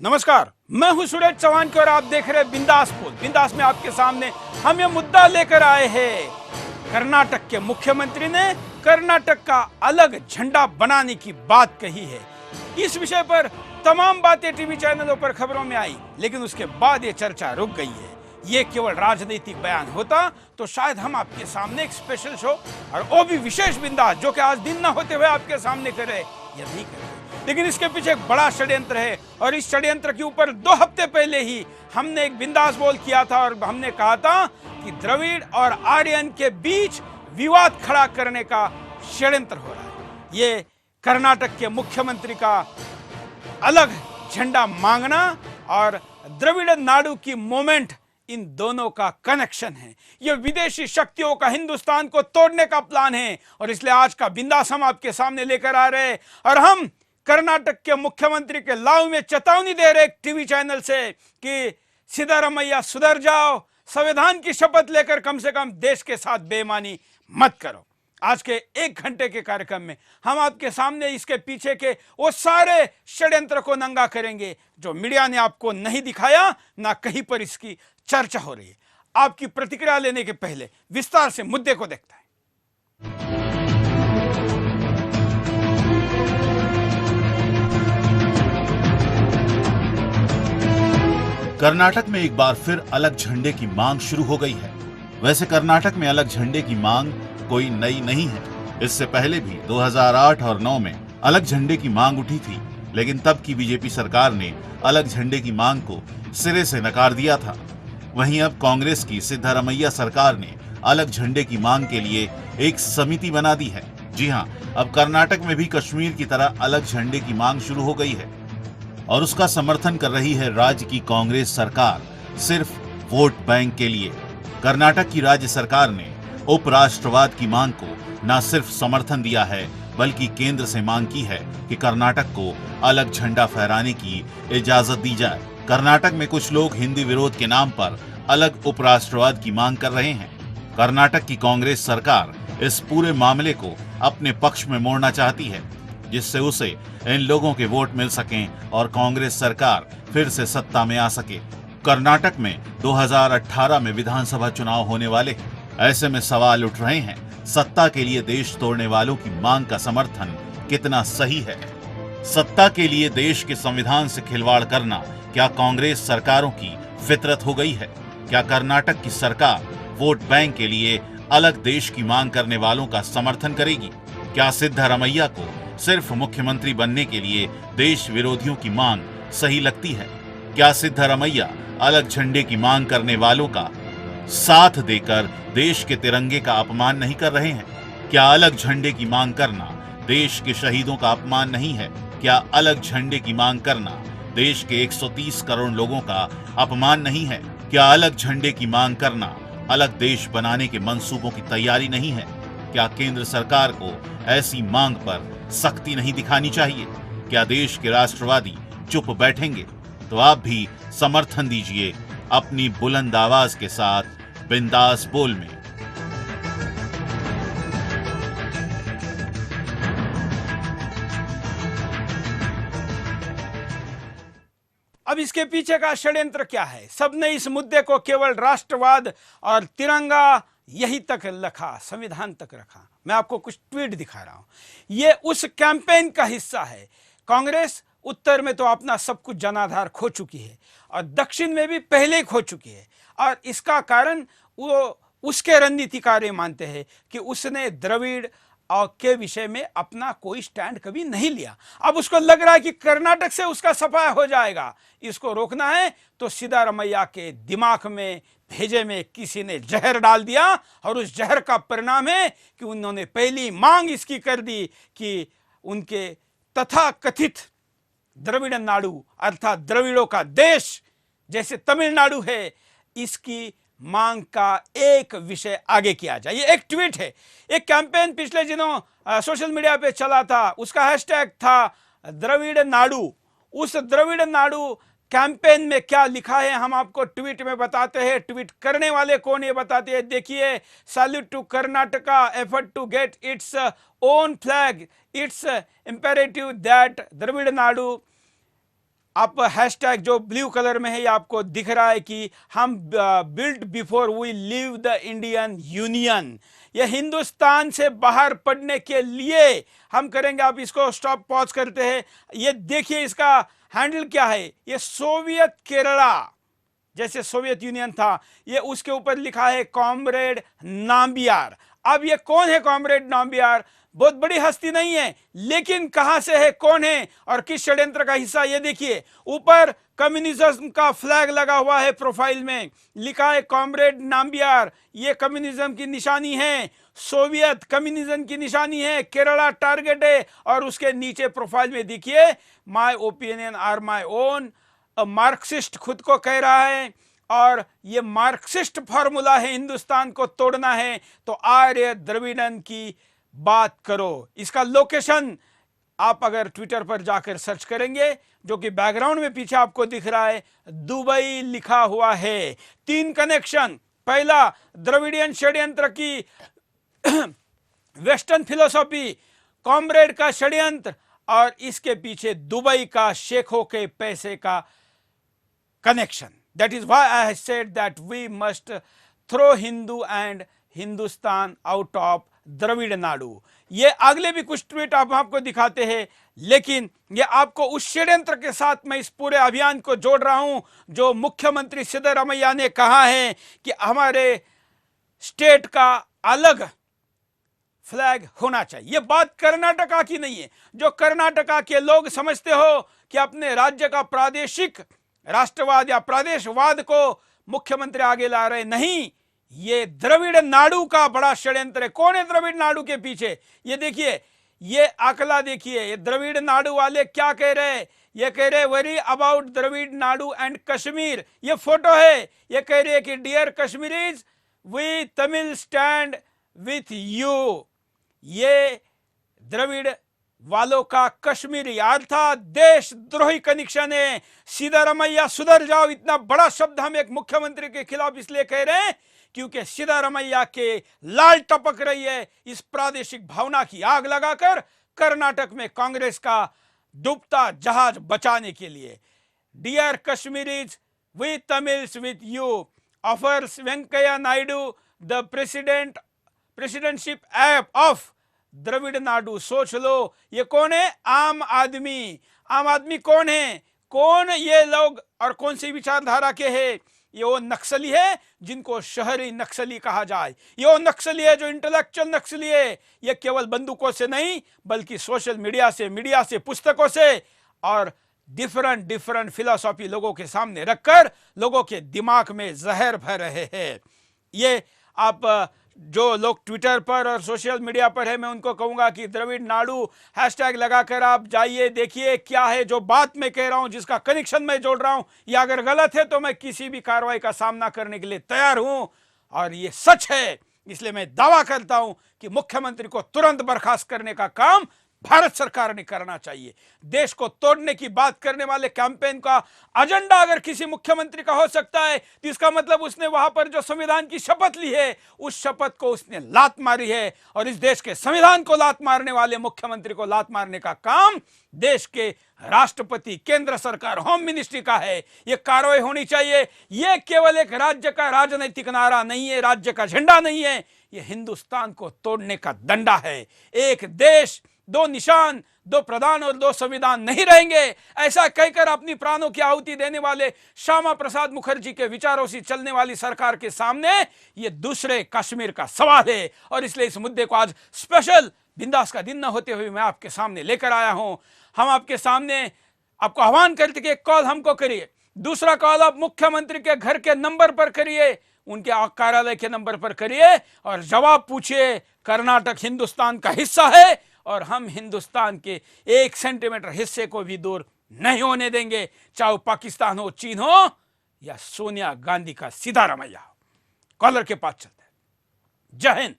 नमस्कार, मैं हूं सुरेश चौहान और आप देख रहे हैं बिंदास पोल। बिंदास में आपके सामने हम ये मुद्दा लेकर आए हैं। कर्नाटक के मुख्यमंत्री ने कर्नाटक का अलग झंडा बनाने की बात कही है। इस विषय पर तमाम बातें टीवी चैनलों पर खबरों में आई, लेकिन उसके बाद ये चर्चा रुक गई है। ये केवल राजनीतिक बयान होता तो शायद हम आपके सामने एक स्पेशल शो और वो भी विशेष बिंदास, जो कि आज दिन ना होते हुए आपके सामने करे, यह नहीं करे। लेकिन इसके पीछे एक बड़ा षड्यंत्र है और इस षड्यंत्र के ऊपर 2 हफ्ते पहले ही हमने एक बिंदास बोल किया था और हमने कहा था कि द्रविड़ और आर्यन के बीच विवाद खड़ा करने का षड्यंत्र हो रहा है। ये कर्नाटक के मुख्यमंत्री का अलग झंडा मांगना और द्रविड़ नाडु की मूवमेंट, इन दोनों का कनेक्शन है। यह विदेशी शक्तियों का हिंदुस्तान को तोड़ने का प्लान है और इसलिए आज का बिंदास हम आपके सामने लेकर आ रहे हैं और हम कर्नाटक के मुख्यमंत्री के लाव में चेतावनी दे रहे एक टीवी चैनल से कि सिद्धारमैया सुधर जाओ, संविधान की शपथ लेकर कम से कम देश के साथ बेईमानी मत करो। आज के 1 घंटे के कार्यक्रम में हम आपके सामने इसके पीछे के वो सारे षड्यंत्र को नंगा करेंगे जो मीडिया ने आपको नहीं दिखाया, ना कहीं पर इसकी चर्चा हो रही है। आपकी प्रतिक्रिया लेने के पहले विस्तार से मुद्दे को देखते हैं। कर्नाटक में एक बार फिर अलग झंडे की मांग शुरू हो गई है। वैसे कर्नाटक में अलग झंडे की मांग कोई नई नहीं है। इससे पहले भी 2008 और 9 में अलग झंडे की मांग उठी थी, लेकिन तब की बीजेपी सरकार ने अलग झंडे की मांग को सिरे से नकार दिया था। वहीं अब कांग्रेस की सिद्धारमैया सरकार ने अलग झंडे की मांग के लिए एक समिति बना दी है। जी हां, अब कर्नाटक में भी कश्मीर की तरह अलग झंडे की मांग शुरू हो गई है और उसका समर्थन कर रही है राज्य की कांग्रेस सरकार, सिर्फ वोट बैंक के लिए। कर्नाटक की राज्य सरकार ने उपराष्ट्रवाद की मांग को न सिर्फ समर्थन दिया है, बल्कि केंद्र से मांग की है कि कर्नाटक को अलग झंडा फहराने की इजाजत दी जाए। कर्नाटक में कुछ लोग हिंदी विरोध के नाम पर अलग उपराष्ट्रवाद की मांग कर रहे हैं। कर्नाटक की कांग्रेस सरकार इस पूरे मामले को अपने पक्ष में मोड़ना चाहती है, जिससे उसे इन लोगों के वोट मिल सकें और कांग्रेस सरकार फिर से सत्ता में आ सके। कर्नाटक में 2018 में विधानसभा चुनाव होने वाले हैं। ऐसे में सवाल उठ रहे हैं, सत्ता के लिए देश तोड़ने वालों की मांग का समर्थन कितना सही है। सत्ता के लिए देश के संविधान से खिलवाड़ करना क्या कांग्रेस सरकारों की फितरत हो गई है? क्या कर्नाटक की सरकार वोट बैंक के लिए अलग देश की मांग करने वालों का समर्थन करेगी? क्या सिद्धारमैया को सिर्फ मुख्यमंत्री बनने के लिए देश विरोधियों की मांग सही लगती है? क्या सिद्धारमैया अलग झंडे की मांग करने वालों का साथ देकर देश के तिरंगे का अपमान नहीं कर रहे हैं? क्या अलग झंडे की मांग करना देश के शहीदों का अपमान नहीं है? क्या अलग झंडे की मांग करना देश के 130 करोड़ लोगों का अपमान नहीं है? क्या अलग झंडे की मांग करना अलग देश बनाने के मंसूबों की तैयारी नहीं है? क्या केंद्र सरकार को ऐसी मांग पर सख्ती नहीं दिखानी चाहिए? क्या देश के राष्ट्रवादी चुप बैठेंगे? तो आप भी समर्थन दीजिए अपनी बुलंद आवाज के साथ बिंदास बोल में। अब इसके पीछे का षड्यंत्र क्या है? सबने इस मुद्दे को केवल राष्ट्रवाद और तिरंगा यही तक रखा, संविधान तक रखा। मैं आपको कुछ ट्वीट दिखा रहा हूं। ये उस कैंपेन का हिस्सा है। कांग्रेस उत्तर में तो अपना सब कुछ जनाधार खो चुकी है और दक्षिण में भी पहले ही खो चुकी है और इसका कारण वो उसके रणनीतिकार मानते हैं कि उसने द्रविड़ और के विषय में अपना कोई स्टैंड कभी नहीं लिया। अब उसको लग रहा है कि कर्नाटक से उसका सफाया हो जाएगा। इसको रोकना है तो सिद्धारमैया के दिमाग में, भेजे में किसी ने जहर डाल दिया और उस जहर का परिणाम है कि उन्होंने पहली मांग इसकी कर दी कि उनके तथा कथित द्रविड़ नाडु अर्थात द्रविड़ों का देश जैसे तमिलनाडु है, इसकी मांग का एक विषय आगे किया जाए। ये एक ट्वीट है। एक कैंपेन पिछले दिनों सोशल मीडिया पे चला था, उसका हैशटैग था द्रविड़ नाडु। उस द्रविड़ नाडु कैंपेन में क्या लिखा है हम आपको ट्वीट में बताते हैं। ट्वीट करने वाले कौन ये बताते हैं, देखिए। Salute to Karnataka effort to get its own flag, its imperative that Dravid Nadu आप हैशटैग जो ब्लू कलर में है ये आपको दिख रहा है कि हम built before we leave the Indian union, ये हिंदुस्तान से बाहर पड़ने के लिए हम करेंगे। आप इसको स्टॉप पॉज करते हैं, ये देखिए इसका हैंडल क्या है, ये सोवियत केरला जैसे सोवियत यूनियन था, ये उसके ऊपर लिखा है कॉमरेड नाम्बियार। अब ये कौन है कॉमरेड नाम्बियार? बहुत बड़ी हस्ती नहीं है, लेकिन कहां से है, कौन है और किस षड्यंत्र का हिस्सा, ये देखिए ऊपर कम्युनिज्म का फ्लैग लगा हुआ है, प्रोफाइल में लिखा है कॉमरेड नाम्बियार। ये कम्युनिज्म की निशानी है, सोवियत कम्युनिज्म की निशानी है, केरला टारगेट है, और उसके नीचे प्रोफाइल में देखिए my opinion are my own, Marxist खुद को कह रहा है, और ये मार्क्सिस्ट फॉर्मूला है, हिंदुस्तान को तोड़ना है तो आर्य द्रविड़न की बात करो। इसका लोकेशन आप अगर ट्विटर पर जाकर सर्च करेंगे, जो कि बैकग्राउंड में पीछे आपको दिख रहा है, दुबई लिखा हुआ है। 3 कनेक्शन, पहला द्रविडियन षड्यंत्र की वेस्टर्न फिलोसॉफी, कॉमरेड का षड्यंत्र, और इसके पीछे दुबई का शेखों के पैसे का connection. That is why I said that we must throw Hindu and Hindustan out of Dravida Nadu. ये अगले भी कुछ ट्वीट आप आपको दिखाते हैं, लेकिन ये आपको उस षड्यंत्र के साथ मैं इस पूरे अभियान को जोड़ रहा हूं जो मुख्यमंत्री सिद्धरामैया ने कहा है कि हमारे स्टेट का अलग फ्लैग होना चाहिए। ये बात कर्नाटका की नहीं है, जो कर्नाटका के लोग समझते हो कि अपने राज्य का प्रादेशिक राष्ट्रवाद या प्रदेशवाद को मुख्यमंत्री आगे ला रहे, नहीं, ये द्रविड़ नाडु का बड़ा षड्यंत्र है। कौन है द्रविड़ नाडु के पीछे? ये देखिए, ये आंकड़ा देखिए, ये द्रविड़ नाडु वाले क्या कह रहे हैं, ये कह रहे worry about Dravida Nadu and Kashmir. ये फोटो है, ये कह रहे हैं कि dear Kashmiris we Tamil stand with you. ये द्रविड़ वालों का कश्मीरी अर्थात देशद्रोही कनेक्शन है। सिद्धरामैया सुधर जाओ, इतना बड़ा शब्द हम एक मुख्यमंत्री के खिलाफ इसलिए कह रहे हैं क्योंकि सिद्धरामैया के लाल टपक रही है इस प्रादेशिक भावना की आग लगाकर कर्नाटक में कांग्रेस का डूबता जहाज बचाने के लिए। Dear Kashmiris we Tamils with you offers Venkaiah Naidu the presidentship app of Dravida Nadu. सोच लो, ये कौन है? आम आदमी। आम आदमी कौन है? कौन ये लोग और कौन सी विचारधारा के हैं? ये वो नक्सली है जिनको शहरी नक्सली कहा जाए। ये वो नक्सली है जो इंटेलेक्चुअल नक्सली है। ये केवल बंदूकों से नहीं बल्कि सोशल मीडिया से, पुस्तकों से और डिफरेंट फिलॉसफी लोगों के सामने रखकर लोगों के दिमाग में जहर भर रहे हैं। ये आप जो लोग ट्विटर पर और सोशल मीडिया पर है, मैं उनको कहूंगा कि द्रविड़ नाडु हैशटैग लगाकर आप जाइए, देखिए क्या है जो बात मैं कह रहा हूं, जिसका कनेक्शन मैं जोड़ रहा हूं। या अगर गलत है तो मैं किसी भी कार्रवाई का सामना करने के लिए तैयार हूं, और ये सच है, इसलिए मैं दावा करता हूं कि मुख्यमंत्री को तुरंत बर्खास्त करने का काम भारत सरकार ने करना चाहिए। देश को तोड़ने की बात करने वाले कैंपेन का एजेंडा अगर किसी मुख्यमंत्री का हो सकता है तो इसका मतलब उसने वहां पर जो संविधान की शपथ ली है उस शपथ को उसने लात मारी है, और इस देश के संविधान को लात मारने वाले मुख्यमंत्री को लात मारने का काम देश के राष्ट्रपति, केंद्र सरकार, होम मिनिस्ट्री का है। यह कार्रवाई होनी चाहिए। यह केवल एक राज्य का राजनीतिक नारा नहीं है, राज्य का झंडा नहीं है, यह हिंदुस्तान को तोड़ने का डंडा है। एक देश, 2 निशान, 2 प्रधान और 2 संविधान नहीं रहेंगे, ऐसा कहकर अपनी प्राणों की आहुति देने वाले श्यामा प्रसाद मुखर्जी के विचारों से चलने वाली सरकार के सामने यह दूसरे कश्मीर का सवाल है। और इसलिए इस मुद्दे को आज स्पेशल बिंदास का दिन न होते हुए मैं आपके सामने लेकर आया हूं। हम आपके सामने आपको आह्वान करते कि एक कॉल हमको करिए, दूसरा कॉल आप मुख्यमंत्री के घर के नंबर पर करिए, उनके कार्यालय के नंबर पर करिए और जवाब पूछिए। कर्नाटक हिंदुस्तान का हिस्सा है और हम हिंदुस्तान के 1 सेंटीमीटर हिस्से को भी दूर नहीं होने देंगे, चाहे पाकिस्तान हो, चीन हो या सोनिया गांधी का सिद्धरामैया हो। कॉलर के पास चलते हैं। जय हिंद,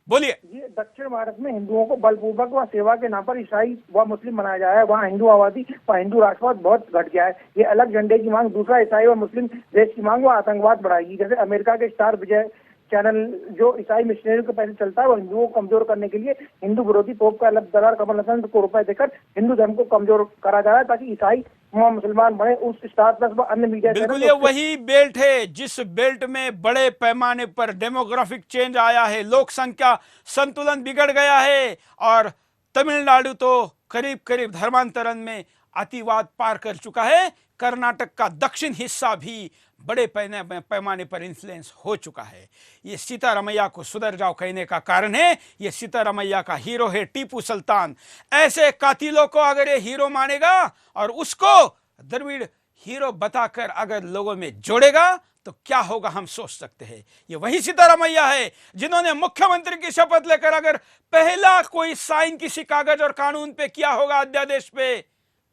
बोलिए। ये दक्षिण भारत में हिंदुओं को बलपूर्वक व सेवा के नाम पर ईसाई व मुस्लिम बनाया जा रहा है। वहाँ हिंदू आबादी व हिंदू राष्ट्रवाद बहुत घट गया है। ये अलग झंडे की मांग, दूसरा ईसाई व मुस्लिम देश की मांग व आतंकवाद बढ़ाएगी। जैसे अमेरिका के स्टार विजय चैनल जो ईसाई मिशनरी के पैसे चलता है वो हिंदुओं को कमजोर करने के लिए हिंदू विरोधी पोप का दलाल कमल हसन को रुपए देकर हिंदू धर्म को कमजोर करा जा रहा है ताकि ईसाई मुसलमान बने। उस स्टार प्लस व अन्य मीडिया बिल्कुल, ये वही बेल्ट है जिस बेल्ट में बड़े पैमाने पर डेमोग्राफिक चेंज आया है, लोक संख्या संतुलन बिगड़ गया है और तमिलनाडु तो करीब करीब धर्मांतरण में अतिवाद पार कर चुका है। कर्नाटक का दक्षिण हिस्सा भी बड़े पैमाने पर इन्फ्लुएंस हो चुका है। ये सीतारमैया को सुधर जाओ कहने का कारण है। ये सीतारमैया का हीरो है टीपू सुल्तान। ऐसे कातिलों को अगर ये हीरो मानेगा और उसको द्रविड़ हीरो बताकर अगर लोगों में जोड़ेगा तो क्या होगा हम सोच सकते हैं। ये वही सीतारमैया है जिन्होंने मुख्यमंत्री की शपथ लेकर अगर पहला कोई साइन किसी कागज और कानून पे किया होगा अध्यादेश पे,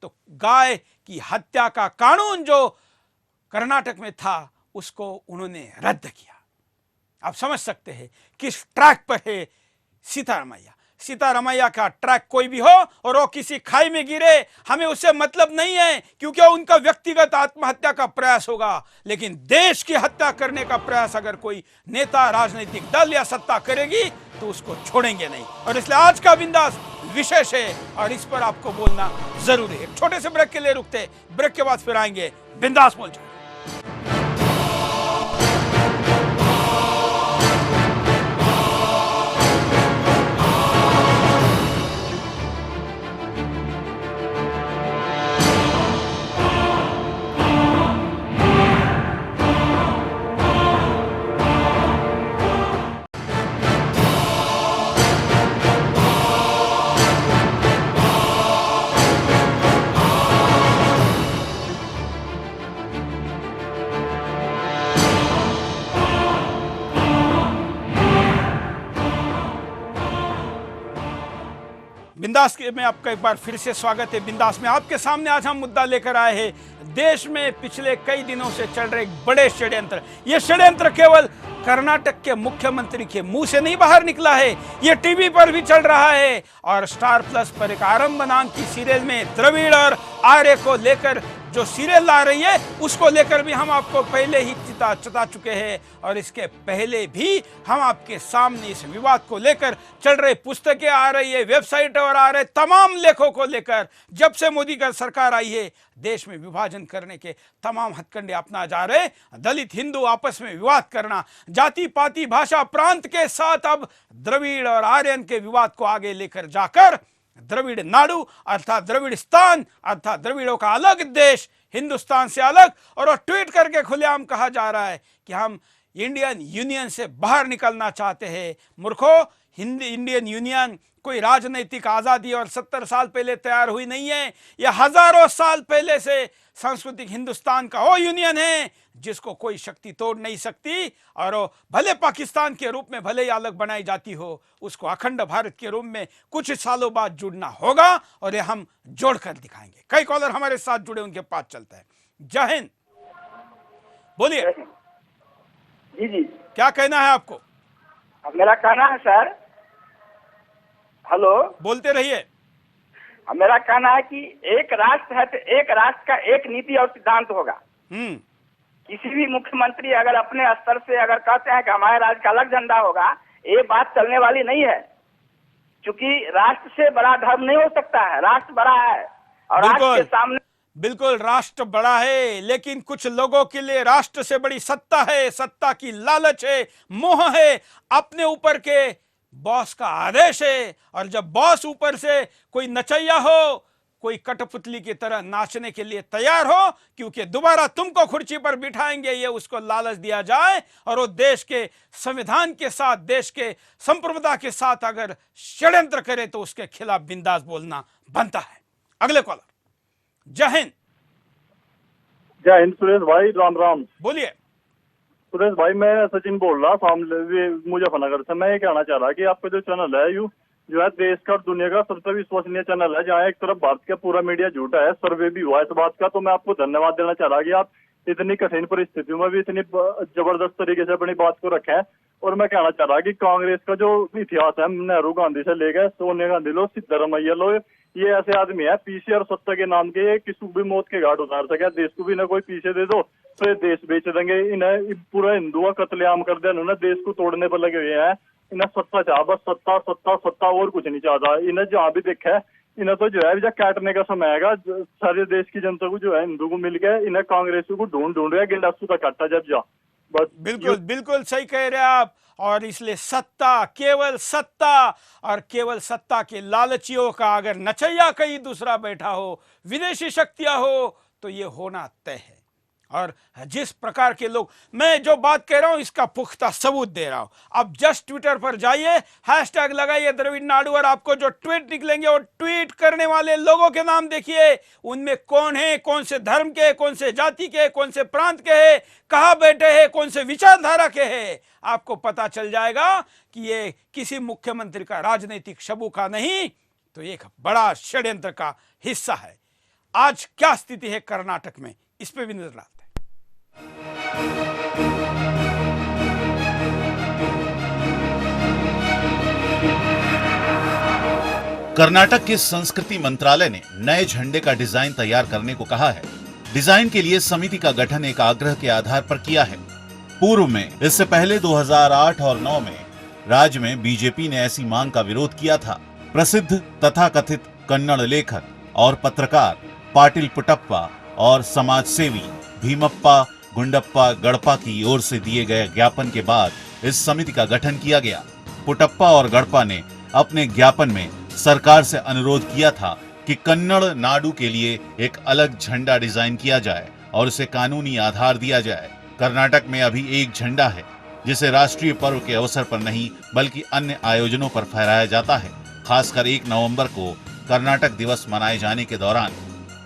तो गाय की हत्या का कानून जो कर्नाटक में था उसको उन्होंने रद्द किया। आप समझ सकते हैं किस ट्रैक पर है सीतारमैया। सीतारमैया का ट्रैक कोई भी हो और वो किसी खाई में गिरे, हमें उससे मतलब नहीं है, क्योंकि उनका व्यक्तिगत आत्महत्या का प्रयास होगा। लेकिन देश की हत्या करने का प्रयास अगर कोई नेता, राजनीतिक दल या सत्ता करेगी तो उसको छोड़ेंगे नहीं। और इसलिए आज का बिंदास विशेष है और इस पर आपको बोलना जरूरी है। छोटे से ब्रेक के लिए रुकते, ब्रेक के बाद फिर आएंगे बिंदास बोल जाए। बिंदास में आपका एक बार फिर से स्वागत है। बिंदास में आपके सामने आज हम मुद्दा लेकर आए हैं देश में पिछले कई दिनों से चल रहे एक बड़े षड्यंत्र। ये षड्यंत्र केवल कर्नाटक के मुख्यमंत्री के मुंह से नहीं बाहर निकला है, ये टीवी पर भी चल रहा है। और स्टार प्लस पर एक आरंभ नाम की सीरियल में द्रविड़ और आर्य को लेकर जो सीरियल ला रही है उसको लेकर भी हम आपको पहले ही चता चुके हैं। और इसके पहले भी हम आपके सामने इस विवाद को लेकर चल रहे पुस्तकें आ रही है, वेबसाइट और आ रहे तमाम लेखों को लेकर जब से मोदी का सरकार आई है देश में विभाजन करने के तमाम हथकंडे अपना जा रहे। दलित हिंदू आपस में विवाद करना, जाति पाति भाषा प्रांत के साथ अब द्रविड़ और आर्यन के विवाद को आगे लेकर जाकर द्रविड़ नाडु अर्थात द्रविड़स्तान अर्थात द्रविड़ों का अलग देश हिंदुस्तान से अलग। और ट्वीट करके खुलेआम कहा जा रहा है कि हम इंडियन यूनियन से बाहर निकलना चाहते हैं। मूर्खों, इंडियन यूनियन कोई राजनीतिक आजादी और 70 साल पहले तैयार हुई नहीं है। यह हजारों साल पहले से सांस्कृतिक हिंदुस्तान का वो यूनियन है जिसको कोई शक्ति तोड़ नहीं सकती। और भले पाकिस्तान के रूप में भले ही अलग बनाई जाती हो, उसको अखंड भारत के रूप में कुछ सालों बाद जुड़ना होगा और ये हम जोड़कर दिखाएंगे। कई कॉलर हमारे साथ जुड़े, उनके पास चलता है। जय हिंद, बोलिए। जी जी, क्या कहना है आपको? अब मेरा कहना है सर, हेलो, बोलते रहिए। अब मेरा कहना है कि एक राष्ट्र है तो एक राष्ट्र का एक नीति और सिद्धांत होगा। किसी भी मुख्यमंत्री अगर अपने स्तर से अगर कहते हैं कि हमारे राज्य का अलग झंडा होगा, ये बात चलने वाली नहीं है। क्योंकि राष्ट्र से बड़ा धर्म नहीं हो सकता है, राष्ट्र बड़ा है और राष्ट्र के सामने बिल्कुल राष्ट्र बड़ा है, लेकिन कुछ लोगों के लिए राष्ट्र से बड़ी सत्ता है, सत्ता की लालच है, मोह है, अपने ऊपर के बॉस का आदेश है। और जब बॉस ऊपर से कोई नचैया हो, कोई कठपुतली की तरह नाचने के लिए तैयार हो क्योंकि दोबारा तुमको कुर्सी पर बिठाएंगे, ये उसको लालच दिया जाए और वो देश के संविधान के साथ, देश के संप्रभुता के साथ अगर षड्यंत्र करे तो उसके खिलाफ बिंदास बोलना बनता है। अगले कॉलर। जय हिंद। जय हिंद सुरेश भाई, राम राम। बोलिए। सुरेश भाई, मैं सचिन बोल रहा मुजफ्फरनगर से। मैं ये कहना चाह रहा कि आपका जो चैनल है जो है देश का और दुनिया का सबसे विश्वसनीय चैनल है, जहाँ एक तरफ भारत का पूरा मीडिया झूठा है, सर्वे भी हुआ है इस बात का। तो मैं आपको धन्यवाद देना चाह रहा कि आप इतनी कठिन परिस्थितियों में भी इतनी जबरदस्त तरीके से अपनी बात को रखे हैं। और मैं कहना चाह रहा कि कांग्रेस का जो इतिहास है, नेहरू गांधी से लेकर सोनिया गांधी लो, सिद्धरमैया लो, ये ऐसे आदमी है पीछे और सत्ता के नाम के किसी भी मौत के घाट उतार सके। देश को भी ना कोई पीछे दे दो पूरे देश बेच देंगे। इन्हें पूरा हिंदुओं का कत्लेआम कर दिया, इन्होंने देश को तोड़ने पर लगे हुए हैं। इन्हें सत्ता चाह, बस सत्ता सत्ता सत्ता, और कुछ नहीं चाहता। इन्हें जहाँ भी देखा है, इन्हें तो जो है काटने का समय आएगा। सारे देश की जनता को जो है हिंदू को मिल गया, इन्हें कांग्रेस को ढूंढ रहा है गिलासू का काटा जब जा बस। बिल्कुल बिल्कुल सही कह रहे हैं आप। और इसलिए सत्ता, केवल सत्ता, और केवल सत्ता के लालचियों का अगर नचैया कहीं दूसरा बैठा हो, विदेशी शक्तियां हो, तो ये होना तय है। और जिस प्रकार के लोग, मैं जो बात कह रहा हूं इसका पुख्ता सबूत दे रहा हूं। अब जस्ट ट्विटर पर जाइए, हैशटैग लगाइए द्रविड़ नाडू, और आपको जो ट्वीट निकलेंगे वो ट्वीट करने वाले लोगों के नाम देखिए। उनमें कौन है, कौन से धर्म के, कौन से जाति के, कौन से प्रांत के है, कहां बैठे हैं, कौन से विचारधारा के हैं, आपको पता चल जाएगा कि ये किसी मुख्यमंत्री का राजनीतिक शबूका नहीं, तो एक बड़ा षड्यंत्र का हिस्सा है। आज क्या स्थिति है कर्नाटक में, इस पे भी नजर डालते हैं। कर्नाटक के संस्कृति मंत्रालय ने नए झंडे का डिजाइन तैयार करने को कहा है। डिजाइन के लिए समिति का गठन एक आग्रह के आधार पर किया है। पूर्व में इससे पहले 2008 और 9 में राज्य में बीजेपी ने ऐसी मांग का विरोध किया था। प्रसिद्ध तथाकथित कन्नड़ लेखक और पत्रकार पाटिल पुटप्पा और समाज सेवी भीमप्पा गुंडप्पा गड़पा की ओर से दिए गए ज्ञापन के बाद इस समिति का गठन किया गया। पुटप्पा और गड़पा ने अपने ज्ञापन में सरकार से अनुरोध किया था कि कन्नड़ नाडु के लिए एक अलग झंडा डिजाइन किया जाए और उसे कानूनी आधार दिया जाए। कर्नाटक में अभी एक झंडा है जिसे राष्ट्रीय पर्व के अवसर पर नहीं बल्कि अन्य आयोजनों पर फहराया जाता है। खासकर 1 नवंबर को कर्नाटक दिवस मनाए जाने के दौरान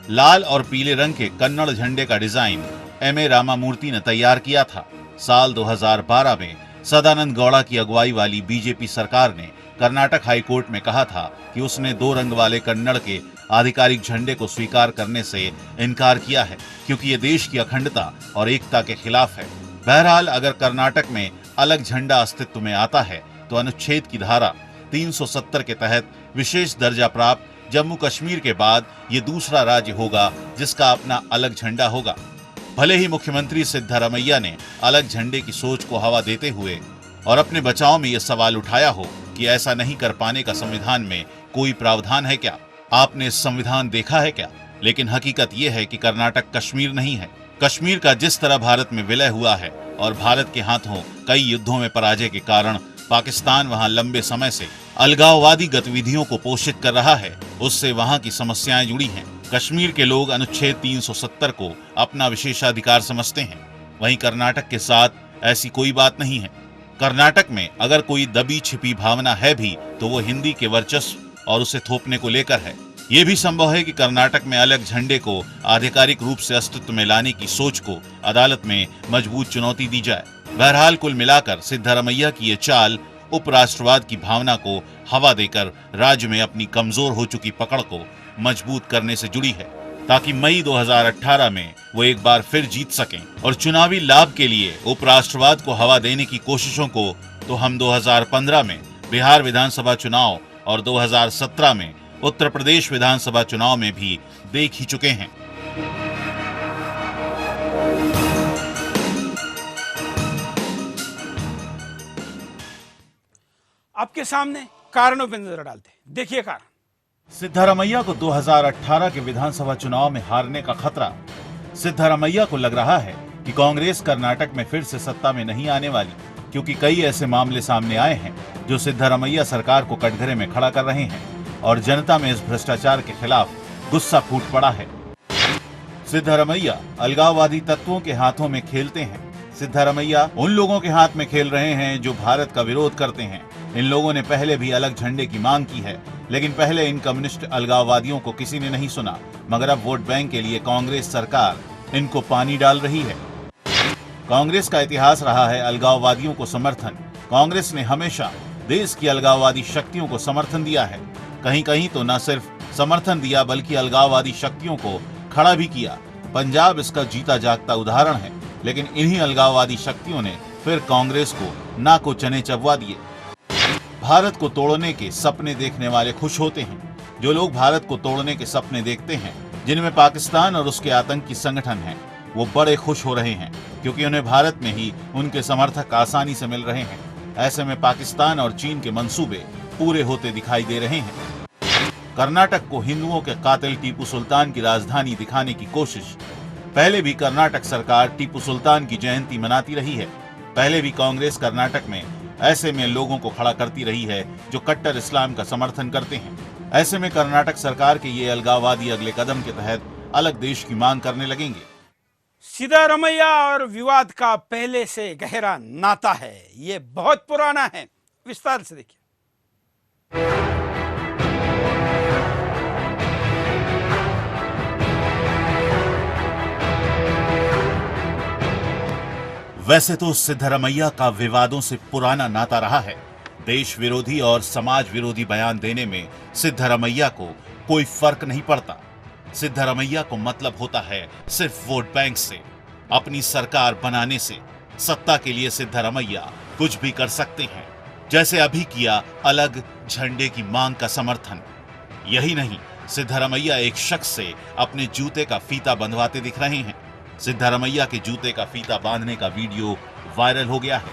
लाल और पीले रंग के कन्नड़ झंडे का डिजाइन M.A. रामामूर्ति ने तैयार किया था। साल 2012 में सदानंद गौड़ा की अगुवाई वाली बीजेपी सरकार ने कर्नाटक हाईकोर्ट में कहा था कि उसने 2 रंग वाले कन्नड़ के आधिकारिक झंडे को स्वीकार करने से इनकार किया है क्योंकि ये देश की अखंडता और एकता के खिलाफ है। बहरहाल अगर कर्नाटक में अलग झंडा अस्तित्व में आता है तो अनुच्छेद की धारा 370 के तहत विशेष दर्जा प्राप्त जम्मू कश्मीर के बाद ये दूसरा राज्य होगा जिसका अपना अलग झंडा होगा। भले ही मुख्यमंत्री सिद्धारमैया ने अलग झंडे की सोच को हवा देते हुए और अपने बचाव में यह सवाल उठाया हो कि ऐसा नहीं कर पाने का संविधान में कोई प्रावधान है क्या, आपने संविधान देखा है क्या? लेकिन हकीकत यह है कि कर्नाटक कश्मीर नहीं है। कश्मीर का जिस तरह भारत में विलय हुआ है और भारत के हाथों कई युद्धों में पराजय के कारण पाकिस्तान वहां लंबे समय से अलगाववादी गतिविधियों को पोषित कर रहा है, उससे वहां की समस्याएं जुड़ी हैं। कश्मीर के लोग अनुच्छेद 370 को अपना विशेषाधिकार समझते हैं, वहीं कर्नाटक के साथ ऐसी कोई बात नहीं है। कर्नाटक में अगर कोई दबी छिपी भावना है भी तो वो हिंदी के वर्चस्व और उसे थोपने को लेकर है। ये भी संभव है कि कर्नाटक में अलग झंडे को आधिकारिक रूप से अस्तित्व में लाने की सोच को अदालत में मजबूत चुनौती दी जाए। बहरहाल कुल मिलाकर सिद्धारमैया की ये चाल उपराष्ट्रवाद की भावना को हवा देकर राज्य में अपनी कमजोर हो चुकी पकड़ को मजबूत करने से जुड़ी है, ताकि मई 2018 में वो एक बार फिर जीत सकें। और चुनावी लाभ के लिए उपराष्ट्रवाद को हवा देने की कोशिशों को तो हम 2015 में बिहार विधानसभा चुनाव और 2017 में उत्तर प्रदेश विधानसभा चुनाव में भी देख ही चुके हैं। आपके सामने कारणों पर नजर डालते हैं। देखिए कारण। सिद्धारमैया को 2018 के विधानसभा चुनाव में हारने का खतरा। सिद्धारमैया को लग रहा है कि कांग्रेस कर्नाटक में फिर से सत्ता में नहीं आने वाली, क्योंकि कई ऐसे मामले सामने आए हैं जो सिद्धारमैया सरकार को कटघरे में खड़ा कर रहे हैं और जनता में इस भ्रष्टाचार के खिलाफ गुस्सा फूट पड़ा है। सिद्धारमैया अलगाववादी तत्वों के हाथों में खेलते हैं। सिद्धारमैया उन लोगों के हाथ में खेल रहे हैं जो भारत का विरोध करते हैं। इन लोगों ने पहले भी अलग झंडे की मांग की है, लेकिन पहले इन कम्युनिस्ट अलगाववादियों को किसी ने नहीं सुना, मगर अब वोट बैंक के लिए कांग्रेस सरकार इनको पानी डाल रही है। कांग्रेस का इतिहास रहा है अलगाववादियों को समर्थन। कांग्रेस ने हमेशा देश की अलगाववादी शक्तियों को समर्थन दिया है। कहीं कहीं तो न सिर्फ समर्थन दिया बल्कि अलगाववादी शक्तियों को खड़ा भी किया। पंजाब इसका जीता जागता उदाहरण है। लेकिन इन्हीं अलगाववादी शक्तियों ने फिर कांग्रेस को नाको चने चबवा दिए। भारत को तोड़ने के सपने देखने वाले खुश होते हैं। जो लोग भारत को तोड़ने के सपने देखते हैं, जिनमें पाकिस्तान और उसके आतंकी संगठन हैं, वो बड़े खुश हो रहे हैं क्योंकि उन्हें भारत में ही उनके समर्थक आसानी से मिल रहे हैं। ऐसे में पाकिस्तान और चीन के मंसूबे पूरे होते दिखाई दे रहे हैं। कर्नाटक को हिंदुओं के कातिल टीपू सुल्तान की राजधानी दिखाने की कोशिश। पहले भी कर्नाटक सरकार टीपू सुल्तान की जयंती मनाती रही है। पहले भी कांग्रेस कर्नाटक में ऐसे में लोगों को खड़ा करती रही है जो कट्टर इस्लाम का समर्थन करते हैं। ऐसे में कर्नाटक सरकार के ये अलगाववादी अगले कदम के तहत अलग देश की मांग करने लगेंगे। सिद्धारमैया और विवाद का पहले से गहरा नाता है, ये बहुत पुराना है। विस्तार से देखिए। वैसे तो सिद्धारमैया का विवादों से पुराना नाता रहा है। देश विरोधी और समाज विरोधी बयान देने में सिद्धारमैया को कोई फर्क नहीं पड़ता। सिद्धारमैया को मतलब होता है सिर्फ वोट बैंक से, अपनी सरकार बनाने से। सत्ता के लिए सिद्धारमैया कुछ भी कर सकते हैं, जैसे अभी किया अलग झंडे की मांग का समर्थन। यही नहीं, सिद्धारमैया एक शख्स से अपने जूते का फीता बंधवाते दिख रहे हैं। सिद्धारमैया के जूते का फीता बांधने का वीडियो वायरल हो गया है।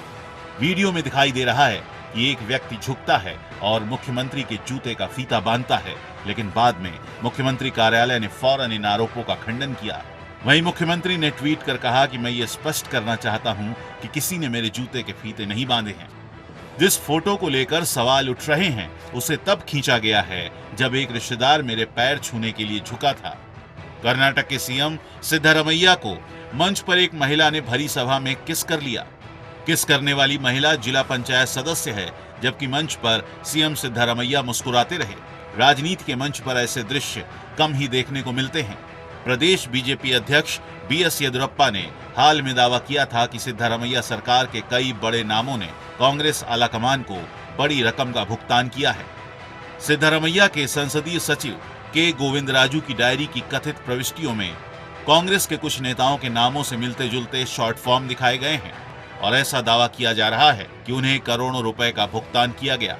वीडियो में दिखाई दे रहा है कि एक व्यक्ति झुकता है और मुख्यमंत्री के जूते का फीता बांधता है, लेकिन बाद में मुख्यमंत्री कार्यालय ने फौरन इन आरोपों का खंडन किया। वहीं मुख्यमंत्री ने ट्वीट कर कहा कि मैं ये स्पष्ट करना चाहता हूं कि किसी ने मेरे जूते के फीते नहीं बांधे हैं। जिस फोटो को लेकर सवाल उठ रहे हैं उसे तब खींचा गया है जब एक रिश्तेदार मेरे पैर छूने के लिए झुका था। कर्नाटक के सीएम सिद्धारमैया को मंच पर एक महिला ने भरी सभा में किस कर लिया। किस करने वाली महिला जिला पंचायत सदस्य है, जबकि मंच पर सीएम सिद्धारमैया मुस्कुराते रहे। राजनीति के मंच पर ऐसे दृश्य कम ही देखने को मिलते हैं। प्रदेश बीजेपी अध्यक्ष बीएस येदियुरप्पा ने हाल में दावा किया था कि सिद्धारमैया सरकार के कई बड़े नामों ने कांग्रेस आलाकमान को बड़ी रकम का भुगतान किया है। सिद्धारमैया के संसदीय सचिव के गोविंदराजू की डायरी की कथित प्रविष्टियों में कांग्रेस के कुछ नेताओं के नामों से मिलते जुलते शॉर्ट फॉर्म दिखाए गए हैं और ऐसा दावा किया जा रहा है कि उन्हें करोड़ों रुपए का भुगतान किया गया।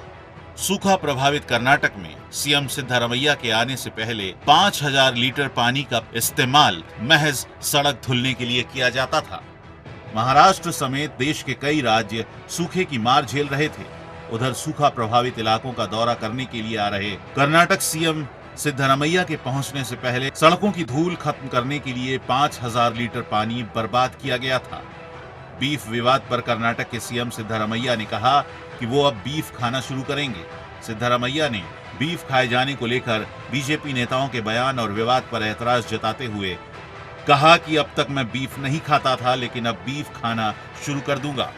सूखा प्रभावित कर्नाटक में सीएम सिद्धारमैया के आने से पहले 5000 लीटर पानी का इस्तेमाल महज सड़क धुलने के लिए किया जाता था। महाराष्ट्र समेत देश के कई राज्य सूखे की मार झेल रहे थे। उधर सूखा प्रभावित इलाकों का दौरा करने के लिए आ रहे कर्नाटक सीएम सिद्धारमैया के पहुंचने से पहले सड़कों की धूल खत्म करने के लिए 5000 लीटर पानी बर्बाद किया गया था। बीफ विवाद पर कर्नाटक के सीएम सिद्धारमैया ने कहा कि वो अब बीफ खाना शुरू करेंगे। सिद्धारमैया ने बीफ खाए जाने को लेकर बीजेपी नेताओं के बयान और विवाद पर एतराज जताते हुए कहा कि अब तक मैं बीफ नहीं खाता था, लेकिन अब बीफ खाना शुरू कर दूंगा।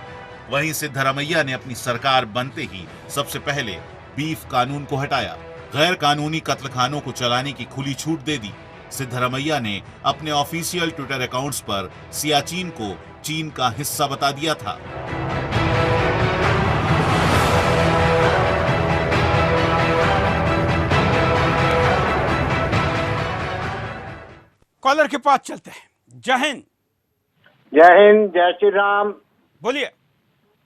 वहीं सिद्धारमैया ने अपनी सरकार बनते ही सबसे पहले बीफ कानून को हटाया। गैर कानूनी कत्लखानों को चलाने की खुली छूट दे दी। सिद्धारमैया ने अपने ऑफिशियल ट्विटर अकाउंट्स पर सियाचिन को चीन का हिस्सा बता दिया था। कॉलर के पास चलते हैं। जय हिंद। जय हिंद, जय श्री राम। बोलिए।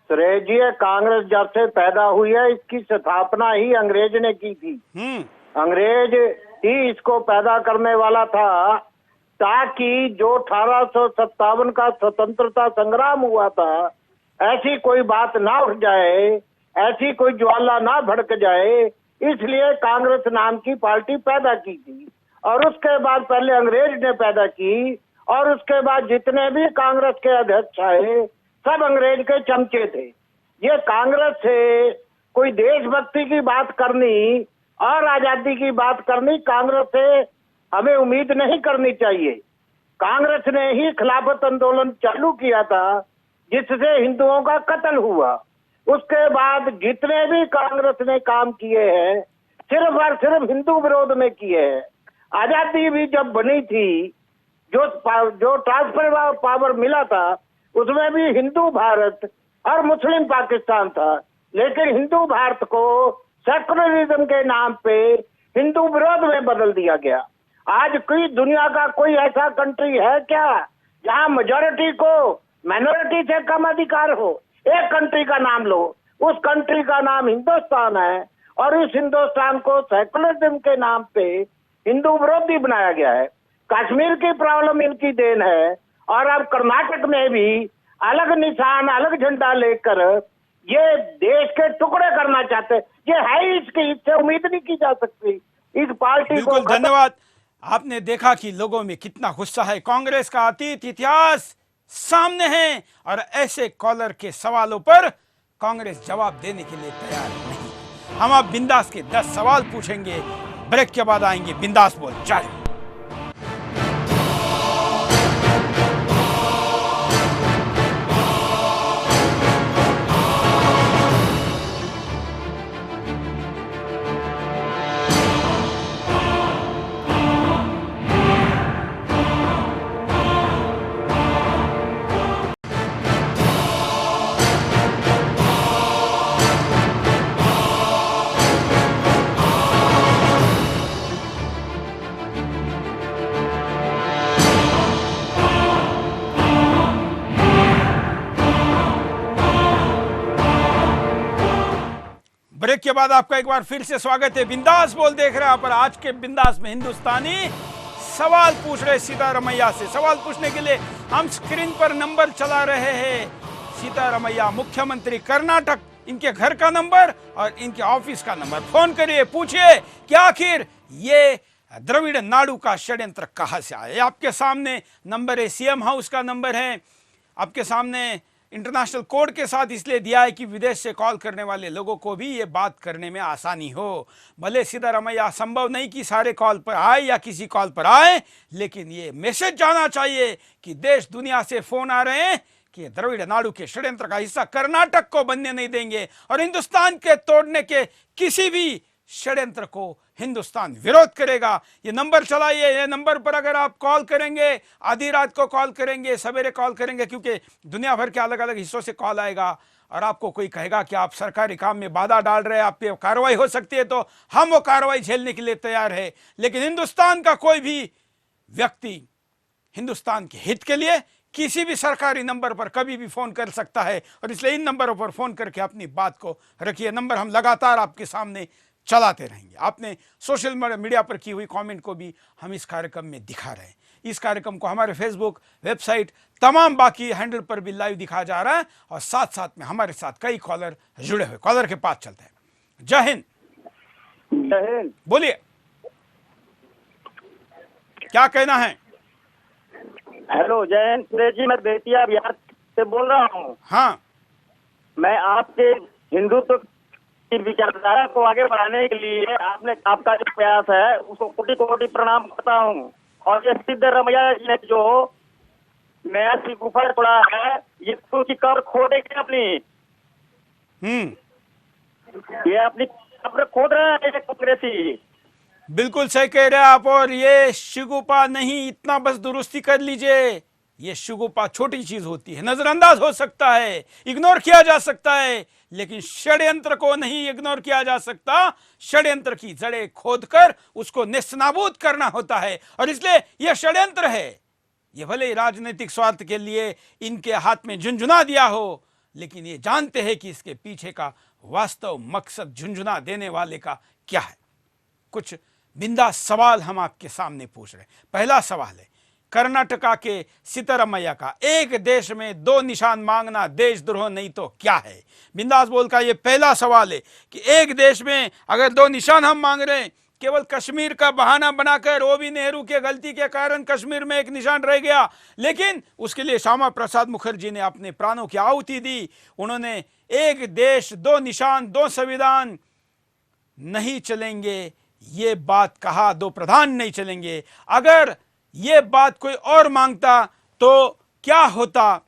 सुरेश जी, कांग्रेस जब से पैदा हुई है इसकी स्थापना ही अंग्रेज ने की थी। अंग्रेज ही इसको पैदा करने वाला था ताकि जो 1857 का स्वतंत्रता संग्राम हुआ था ऐसी कोई बात ना उठ जाए, ऐसी कोई ज्वाला ना भड़क जाए, इसलिए कांग्रेस नाम की पार्टी पैदा की थी। और उसके बाद पहले अंग्रेज ने पैदा की और उसके बाद जितने भी कांग्रेस के अध्यक्ष आए सब अंग्रेज के चमचे थे। ये कांग्रेस से कोई देशभक्ति की बात करनी और आजादी की बात करनी कांग्रेस से हमें उम्मीद नहीं करनी चाहिए। कांग्रेस ने ही खिलाफत आंदोलन चालू किया था जिससे हिंदुओं का कत्ल हुआ। उसके बाद जितने भी कांग्रेस ने काम किए हैं सिर्फ और सिर्फ हिंदू विरोध में किए हैं। आजादी भी जब बनी थी, जो ट्रांसफर पावर मिला था उसमें भी हिंदू भारत और मुस्लिम पाकिस्तान था, लेकिन हिंदू भारत को सेकुलरिज्म के नाम पे हिंदू विरोध में बदल दिया गया। आज कोई दुनिया का कोई ऐसा कंट्री है क्या जहां मेजॉरिटी को माइनॉरिटी से कम अधिकार हो? एक कंट्री का नाम लो, उस कंट्री का नाम हिंदुस्तान है और इस हिंदुस्तान को सेकुलरिज्म के नाम पे हिंदू विरोधी बनाया गया है। कश्मीर की प्रॉब्लम इनकी देन है और अब कर्नाटक में भी अलग निशान, अलग झंडा लेकर ये देश के टुकड़े करना चाहते हैं। ये है इसकी, इससे उम्मीद नहीं की जा सकती इस पार्टी को। बिल्कुल धन्यवाद। आपने देखा कि लोगों में कितना गुस्सा है। कांग्रेस का अतीत इतिहास सामने है और ऐसे कॉलर के सवालों पर कांग्रेस जवाब देने के लिए तैयार नहीं। हम अब बिंदास के 10 सवाल पूछेंगे। ब्रेक के बाद आएंगे बिंदास बोल जारी। ब्रेक के बाद आपका एक बार फिर से स्वागत है। बिंदास बोल देख रहे हैं आप। आज के बिंदास में हिंदुस्तानी सवाल पूछ रहे सीतारमैया से। सवाल पूछने के लिए हम स्क्रीन पर नंबर चला रहे हैं। सीतारमैया मुख्यमंत्री कर्नाटक, इनके घर का नंबर और इनके ऑफिस का नंबर। फोन करिए, पूछिए कि आखिर ये द्रविड़ नाडु का षड्यंत्र कहां से आया। आपके सामने नंबर है, सीएम हाउस का नंबर है आपके सामने। इंटरनेशनल कोड के साथ इसलिए दिया है कि विदेश से कॉल करने वाले लोगों को भी ये बात करने में आसानी हो। भले सीतारमैया संभव नहीं कि सारे कॉल पर आए या किसी कॉल पर आए, लेकिन ये मैसेज जाना चाहिए कि देश दुनिया से फोन आ रहे हैं कि द्रविड़ नाडु के षड्यंत्र का हिस्सा कर्नाटक को बनने नहीं देंगे और हिंदुस्तान के तोड़ने के किसी भी षड्यंत्र को हिंदुस्तान विरोध करेगा। ये नंबर चलाइए। ये नंबर पर अगर आप कॉल करेंगे, आधी रात को कॉल करेंगे, सवेरे कॉल करेंगे, क्योंकि दुनिया भर के अलग अलग हिस्सों से कॉल आएगा और आपको कोई कहेगा कि आप सरकारी काम में बाधा डाल रहे हैं, आप पे कार्रवाई हो सकती है, तो हम वो कार्रवाई झेलने के लिए तैयार है। लेकिन हिंदुस्तान का कोई भी व्यक्ति हिंदुस्तान के हित के लिए किसी भी सरकारी नंबर पर कभी भी फोन कर सकता है और इसलिए इन नंबरों पर फोन करके अपनी बात को रखिए। नंबर हम लगातार आपके सामने चलाते रहेंगे। आपने सोशल मीडिया पर की हुई कमेंट को भी हम इस कार्यक्रम में दिखा रहे हैं। इस कार्यक्रम को हमारे फेसबुक, वेबसाइट, तमाम बाकी हैंडल पर भी लाइव दिखाया जा रहा है और साथ साथ में हमारे साथ कई कॉलर जुड़े हुए। कॉलर के पास चलते हैं। जय हिंद। जय हिंद। बोलिए, क्या कहना है? हेलो, जय हिंद सुरेश जी, मैं बेतिया बिहार से बोल रहा हूँ। हाँ, मैं आपके हिंदुत्व की विचारधारा को आगे बढ़ाने के लिए आपका जो प्रयास है उसको कोटि कोटि प्रणाम करता हूँ। और ये सिद्धरमैया जी ने जो नया सी गुफा तोड़ा है, ये तो की कब्र खोदेंगे अपनी। ये अपनी कब्र खोद रहे हैं कांग्रेसी। बिल्कुल सही कह रहे हैं आप। और ये शिगुफा नहीं, इतना बस दुरुस्ती कर लीजिए। ये शिगुफा छोटी चीज होती है, नजरअंदाज हो सकता है, इग्नोर किया जा सकता है, लेकिन षड्यंत्र को नहीं इग्नोर किया जा सकता। षड्यंत्र की जड़ें खोदकर उसको नेस्तनाबूद करना होता है और इसलिए यह षड्यंत्र है। ये भले ही राजनीतिक स्वार्थ के लिए इनके हाथ में झुंझुना दिया हो, लेकिन ये जानते हैं कि इसके पीछे का वास्तव मकसद झुंझुना देने वाले का क्या है। कुछ बिंदास सवाल हम आपके सामने पूछ रहे हैं। पहला सवाल है, कर्नाटका के सीतारमैया का एक देश में 2 निशान मांगना देशद्रोह नहीं तो क्या है? बिंदास बोल का ये पहला सवाल है कि एक देश में अगर 2 निशान हम मांग रहे हैं, केवल कश्मीर का बहाना बनाकर, वो भी नेहरू के गलती के कारण कश्मीर में एक निशान रह गया, लेकिन उसके लिए श्यामा प्रसाद मुखर्जी ने अपने प्राणों की आहुति दी। उन्होंने एक देश 2 निशान 2 संविधान नहीं चलेंगे ये बात कहा, 2 प्रधान नहीं चलेंगे। अगर ये बात कोई और मांगता तो क्या होता?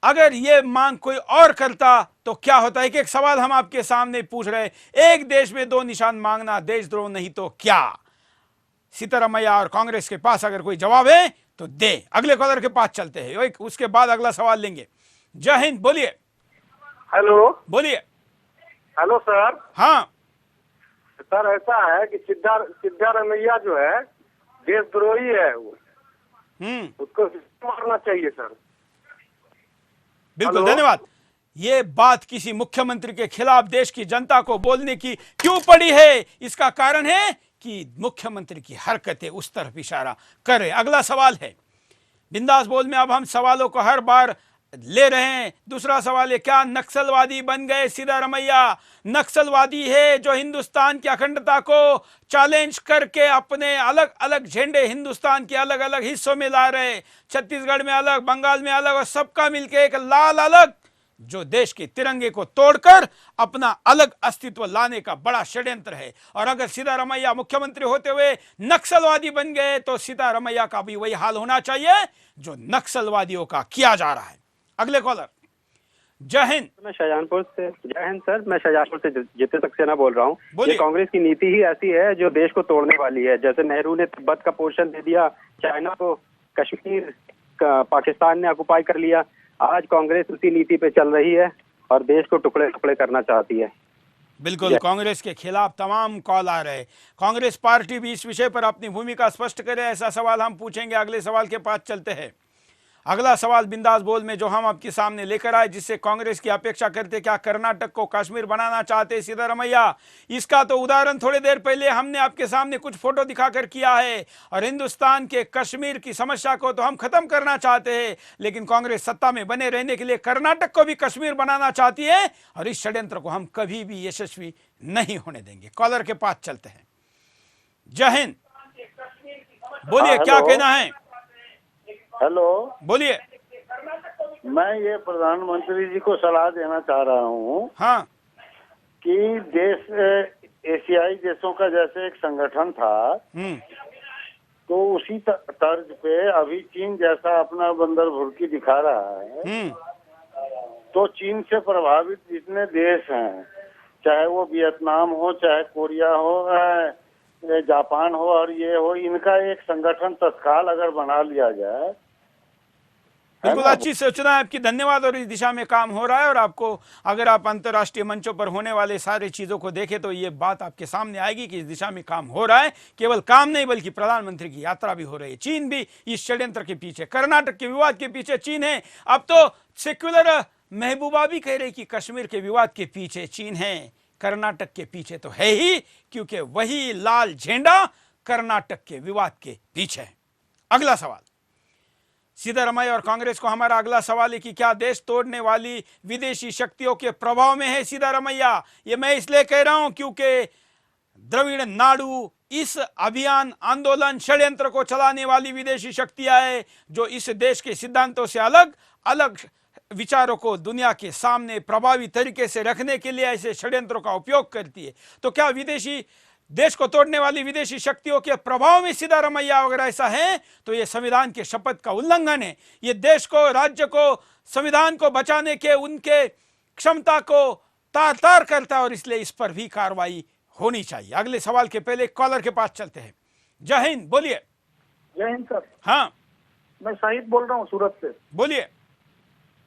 अगर ये मांग कोई और करता तो क्या होता? एक एक सवाल हम आपके सामने पूछ रहे हैं। एक देश में 2 निशान मांगना देशद्रोह नहीं तो क्या? सीतारमैया और कांग्रेस के पास अगर कोई जवाब है तो दे। अगले कॉलर के पास चलते हैं, उसके बाद अगला सवाल लेंगे। जय हिंद। बोलिए। हेलो। बोलिए। Hello sir. हाँ सर, ऐसा है कि सिद्धारमैया जो है देशद्रोही है, वो उसको मारना चाहिए सर। बिल्कुल, धन्यवाद। ये बात किसी मुख्यमंत्री के खिलाफ देश की जनता को बोलने की क्यों पड़ी है? इसका कारण है कि मुख्यमंत्री की हरकतें उस तरफ इशारा कर रहे। अगला सवाल है, बिंदास बोल में अब हम सवालों को हर बार ले रहे हैं। दूसरा सवाल है, क्या नक्सलवादी बन गए सिद्धारमैया? नक्सलवादी है जो हिंदुस्तान की अखंडता को चैलेंज करके अपने अलग अलग झंडे हिंदुस्तान के अलग अलग हिस्सों में ला रहे, छत्तीसगढ़ में अलग, बंगाल में अलग, और सबका मिलकर एक लाल अलग जो देश के तिरंगे को तोड़कर अपना अलग अस्तित्व लाने का बड़ा षड्यंत्र है। और अगर सिद्धारमैया मुख्यमंत्री होते हुए नक्सलवादी बन गए तो सिद्धारमैया का भी वही हाल होना चाहिए जो नक्सलवादियों का किया जा रहा है। अगले कॉलर, जय हिंद। मैं शाहजहानपुर से, जय हिंद सर, मैं शाहजहानपुर से जितेंद्र सक्सेना बोल रहा हूँ। ये कांग्रेस की नीति ही ऐसी है जो देश को तोड़ने वाली है। जैसे नेहरू ने तिब्बत का पोर्शन दे दिया, चाइना को कश्मीर पाकिस्तान ने ऑक्युपाई कर लिया, आज कांग्रेस उसी नीति पे चल रही है और देश को टुकड़े टुकड़े करना चाहती है। बिल्कुल, कांग्रेस के खिलाफ तमाम कॉल आ रहे। कांग्रेस पार्टी भी इस विषय पर अपनी भूमिका स्पष्ट करे, ऐसा सवाल हम पूछेंगे। अगले सवाल के पास चलते हैं। अगला सवाल बिंदास बोल में जो हम आपके सामने लेकर आए, जिससे कांग्रेस की अपेक्षा करते, क्या कर्नाटक को कश्मीर बनाना चाहते सिद्धारमैया? इसका तो उदाहरण थोड़ी देर पहले हमने आपके सामने कुछ फोटो दिखाकर किया है। और हिंदुस्तान के कश्मीर की समस्या को तो हम खत्म करना चाहते हैं, लेकिन कांग्रेस सत्ता में बने रहने के लिए कर्नाटक को भी कश्मीर बनाना चाहती है, और इस षड्यंत्र को हम कभी भी यशस्वी नहीं होने देंगे। कॉलर के पास चलते हैं। जय हिंद, बोलिए, क्या कहना है? हेलो, बोलिए। मैं ये प्रधानमंत्री जी को सलाह देना चाह रहा हूँ। हाँ, कि देश एशियाई देशों का जैसे एक संगठन था, तो उसी तर्ज पे अभी चीन जैसा अपना बंदर भुर्की दिखा रहा है। तो चीन से प्रभावित जितने देश हैं, चाहे वो वियतनाम हो, चाहे कोरिया हो, जापान हो और ये हो, इनका एक संगठन तत्काल अगर बना लिया जाए। बिल्कुल अच्छी सूचना है आपकी, धन्यवाद। और इस दिशा में काम हो रहा है, और आपको अगर आप अंतर्राष्ट्रीय मंचों पर होने वाले सारे चीजों को देखें तो ये बात आपके सामने आएगी कि इस दिशा में काम हो रहा है। केवल काम नहीं बल्कि प्रधानमंत्री की यात्रा भी हो रही है। चीन भी इस षड्यंत्र के पीछे, कर्नाटक के विवाद के पीछे चीन है। अब तो सेक्युलर महबूबा भी कह रही कि कश्मीर के विवाद के पीछे चीन है, कर्नाटक के पीछे तो है ही, क्योंकि वही लाल झंडा कर्नाटक के विवाद के पीछे है। अगला सवाल, सिद्धारमैया और कांग्रेस को हमारा अगला सवाल है कि क्या देश तोड़ने वाली विदेशी शक्तियों के प्रभाव में है सिद्धारमैया? ये मैं इसलिए कह रहा हूं क्योंकि द्रविड़ नाडु, इस अभियान, आंदोलन, षड्यंत्र को चलाने वाली विदेशी शक्तियां हैं जो इस देश के सिद्धांतों से अलग अलग विचारों को दुनिया के सामने प्रभावी तरीके से रखने के लिए ऐसे षड्यंत्रों का उपयोग करती है। तो क्या विदेशी देश को तोड़ने वाली विदेशी शक्तियों के प्रभाव में सिद्धारमैया अगर ऐसा है तो ये संविधान के शपथ का उल्लंघन है। ये देश को, राज्य को, संविधान को बचाने के उनके क्षमता को तार तार करता है, और इसलिए इस पर भी कार्रवाई होनी चाहिए। अगले सवाल के पहले कॉलर के पास चलते हैं। जय हिंद, बोलिए। जय हिंद सर। हाँ, मैं शाहिद बोल रहा हूँ सूरत से। बोलिए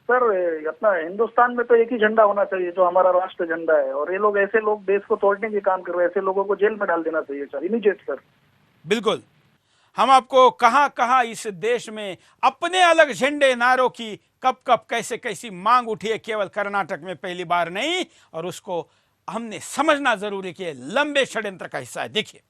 सर, अपना हिंदुस्तान में तो एक ही झंडा होना चाहिए जो हमारा राष्ट्र झंडा है, और ये लोग ऐसे लोग देश को तोड़ने के काम कर रहे हैं, ऐसे लोगों को जेल में डाल देना चाहिए सर, इमीडिएट सर। बिल्कुल, हम आपको कहां कहां इस देश में अपने अलग झंडे नारों की कब कब कैसे कैसी मांग उठी है, केवल कर्नाटक में पहली बार नहीं, और उसको हमने समझना जरूरी कि लंबे षड्यंत्र का हिस्सा है। देखिए,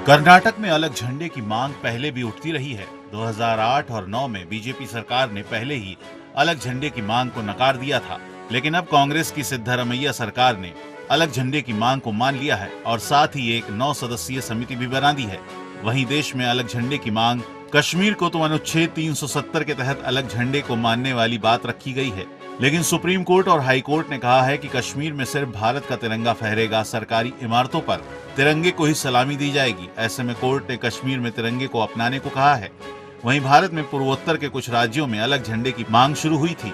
कर्नाटक में अलग झंडे की मांग पहले भी उठती रही है। 2008 और 9 में बीजेपी सरकार ने पहले ही अलग झंडे की मांग को नकार दिया था, लेकिन अब कांग्रेस की सिद्धारमैया सरकार ने अलग झंडे की मांग को मान लिया है और साथ ही एक 9 सदस्यीय समिति भी बना दी है। वहीं देश में अलग झंडे की मांग, कश्मीर को तो अनुच्छेद 370 के तहत अलग झंडे को मानने वाली बात रखी गई है, लेकिन सुप्रीम कोर्ट और हाई कोर्ट ने कहा है कि कश्मीर में सिर्फ भारत का तिरंगा फहरेगा, सरकारी इमारतों पर तिरंगे को ही सलामी दी जाएगी। ऐसे में कोर्ट ने कश्मीर में तिरंगे को अपनाने को कहा है। वहीं भारत में पूर्वोत्तर के कुछ राज्यों में अलग झंडे की मांग शुरू हुई थी।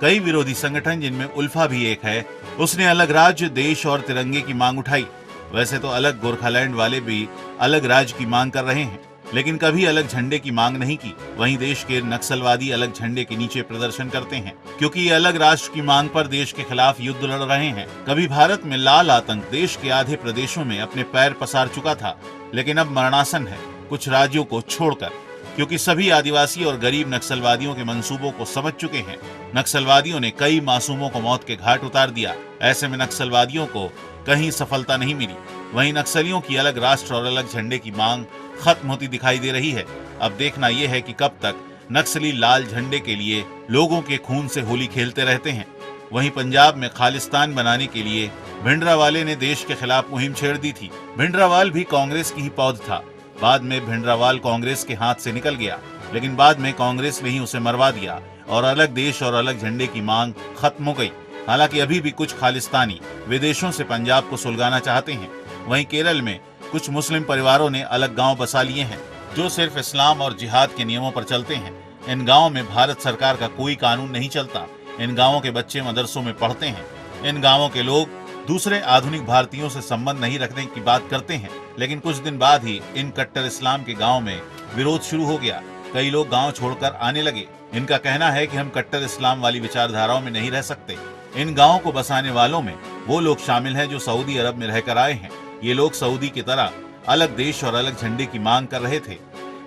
कई विरोधी संगठन, जिनमें उल्फा भी एक है, उसने अलग राज्य, देश और तिरंगे की मांग उठाई। वैसे तो अलग गोरखालैंड वाले भी अलग राज्य की मांग कर रहे हैं, लेकिन कभी अलग झंडे की मांग नहीं की। वहीं देश के नक्सलवादी अलग झंडे के नीचे प्रदर्शन करते हैं, क्योंकि ये अलग राष्ट्र की मांग पर देश के खिलाफ युद्ध लड़ रहे हैं। कभी भारत में लाल आतंक देश के आधे प्रदेशों में अपने पैर पसार चुका था, लेकिन अब मरणासन है कुछ राज्यों को छोड़कर। क्योंकि सभी आदिवासी और गरीब नक्सलवादियों के मंसूबों को समझ चुके हैं। नक्सलवादियों ने कई मासूमों को मौत के घाट उतार दिया। ऐसे में नक्सलवादियों को कहीं सफलता नहीं मिली। वहीं नक्सलियों की अलग राष्ट्र और अलग झंडे की मांग खत्म होती दिखाई दे रही है। अब देखना यह है कि कब तक नक्सली लाल झंडे के लिए लोगों के खून से होली खेलते रहते हैं। वहीं पंजाब में खालिस्तान बनाने के लिए भिंडरावाले ने देश के खिलाफ मुहिम छेड़ दी थी। भिंडरावाल भी कांग्रेस की ही पौध था। बाद में भिंडरावाल कांग्रेस के हाथ से निकल गया, लेकिन बाद में कांग्रेस ने ही उसे मरवा दिया और अलग देश और अलग झंडे की मांग खत्म हो गई। हालांकि अभी भी कुछ खालिस्तानी विदेशों से पंजाब को सुलगाना चाहते हैं। वहीं केरल में कुछ मुस्लिम परिवारों ने अलग गांव बसा लिए हैं जो सिर्फ इस्लाम और जिहाद के नियमों पर चलते हैं। इन गांवों में भारत सरकार का कोई कानून नहीं चलता। इन गांवों के बच्चे मदरसों में पढ़ते हैं। इन गांवों के लोग दूसरे आधुनिक भारतीयों से संबंध नहीं रखने की बात करते हैं, लेकिन कुछ दिन बाद ही इन कट्टर इस्लाम के गांव में विरोध शुरू हो गया। कई लोग गांव छोड़कर आने लगे। इनका कहना है कि हम कट्टर इस्लाम वाली विचारधाराओं में नहीं रह सकते। इन गांवों को बसाने वालों में वो लोग शामिल हैं जो सऊदी अरब में रहकर आए हैं। ये लोग सऊदी की तरह अलग देश और अलग झंडे की मांग कर रहे थे।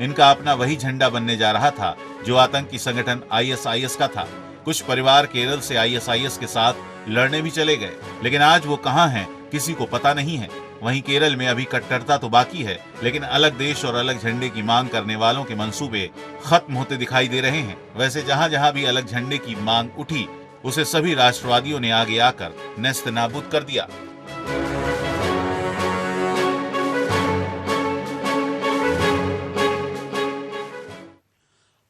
इनका अपना वही झंडा बनने जा रहा था जो आतंकी संगठन ISIS का था। कुछ परिवार केरल से ISIS के साथ लड़ने भी चले गए, लेकिन आज वो कहां हैं किसी को पता नहीं है। वहीं केरल में अभी कट्टरता तो बाकी है, लेकिन अलग देश और अलग झंडे की मांग करने वालों के मंसूबे खत्म होते दिखाई दे रहे हैं। वैसे जहां जहां भी अलग झंडे की मांग उठी, उसे सभी राष्ट्रवादियों ने आगे आकर नेस्त नाबूद कर दिया।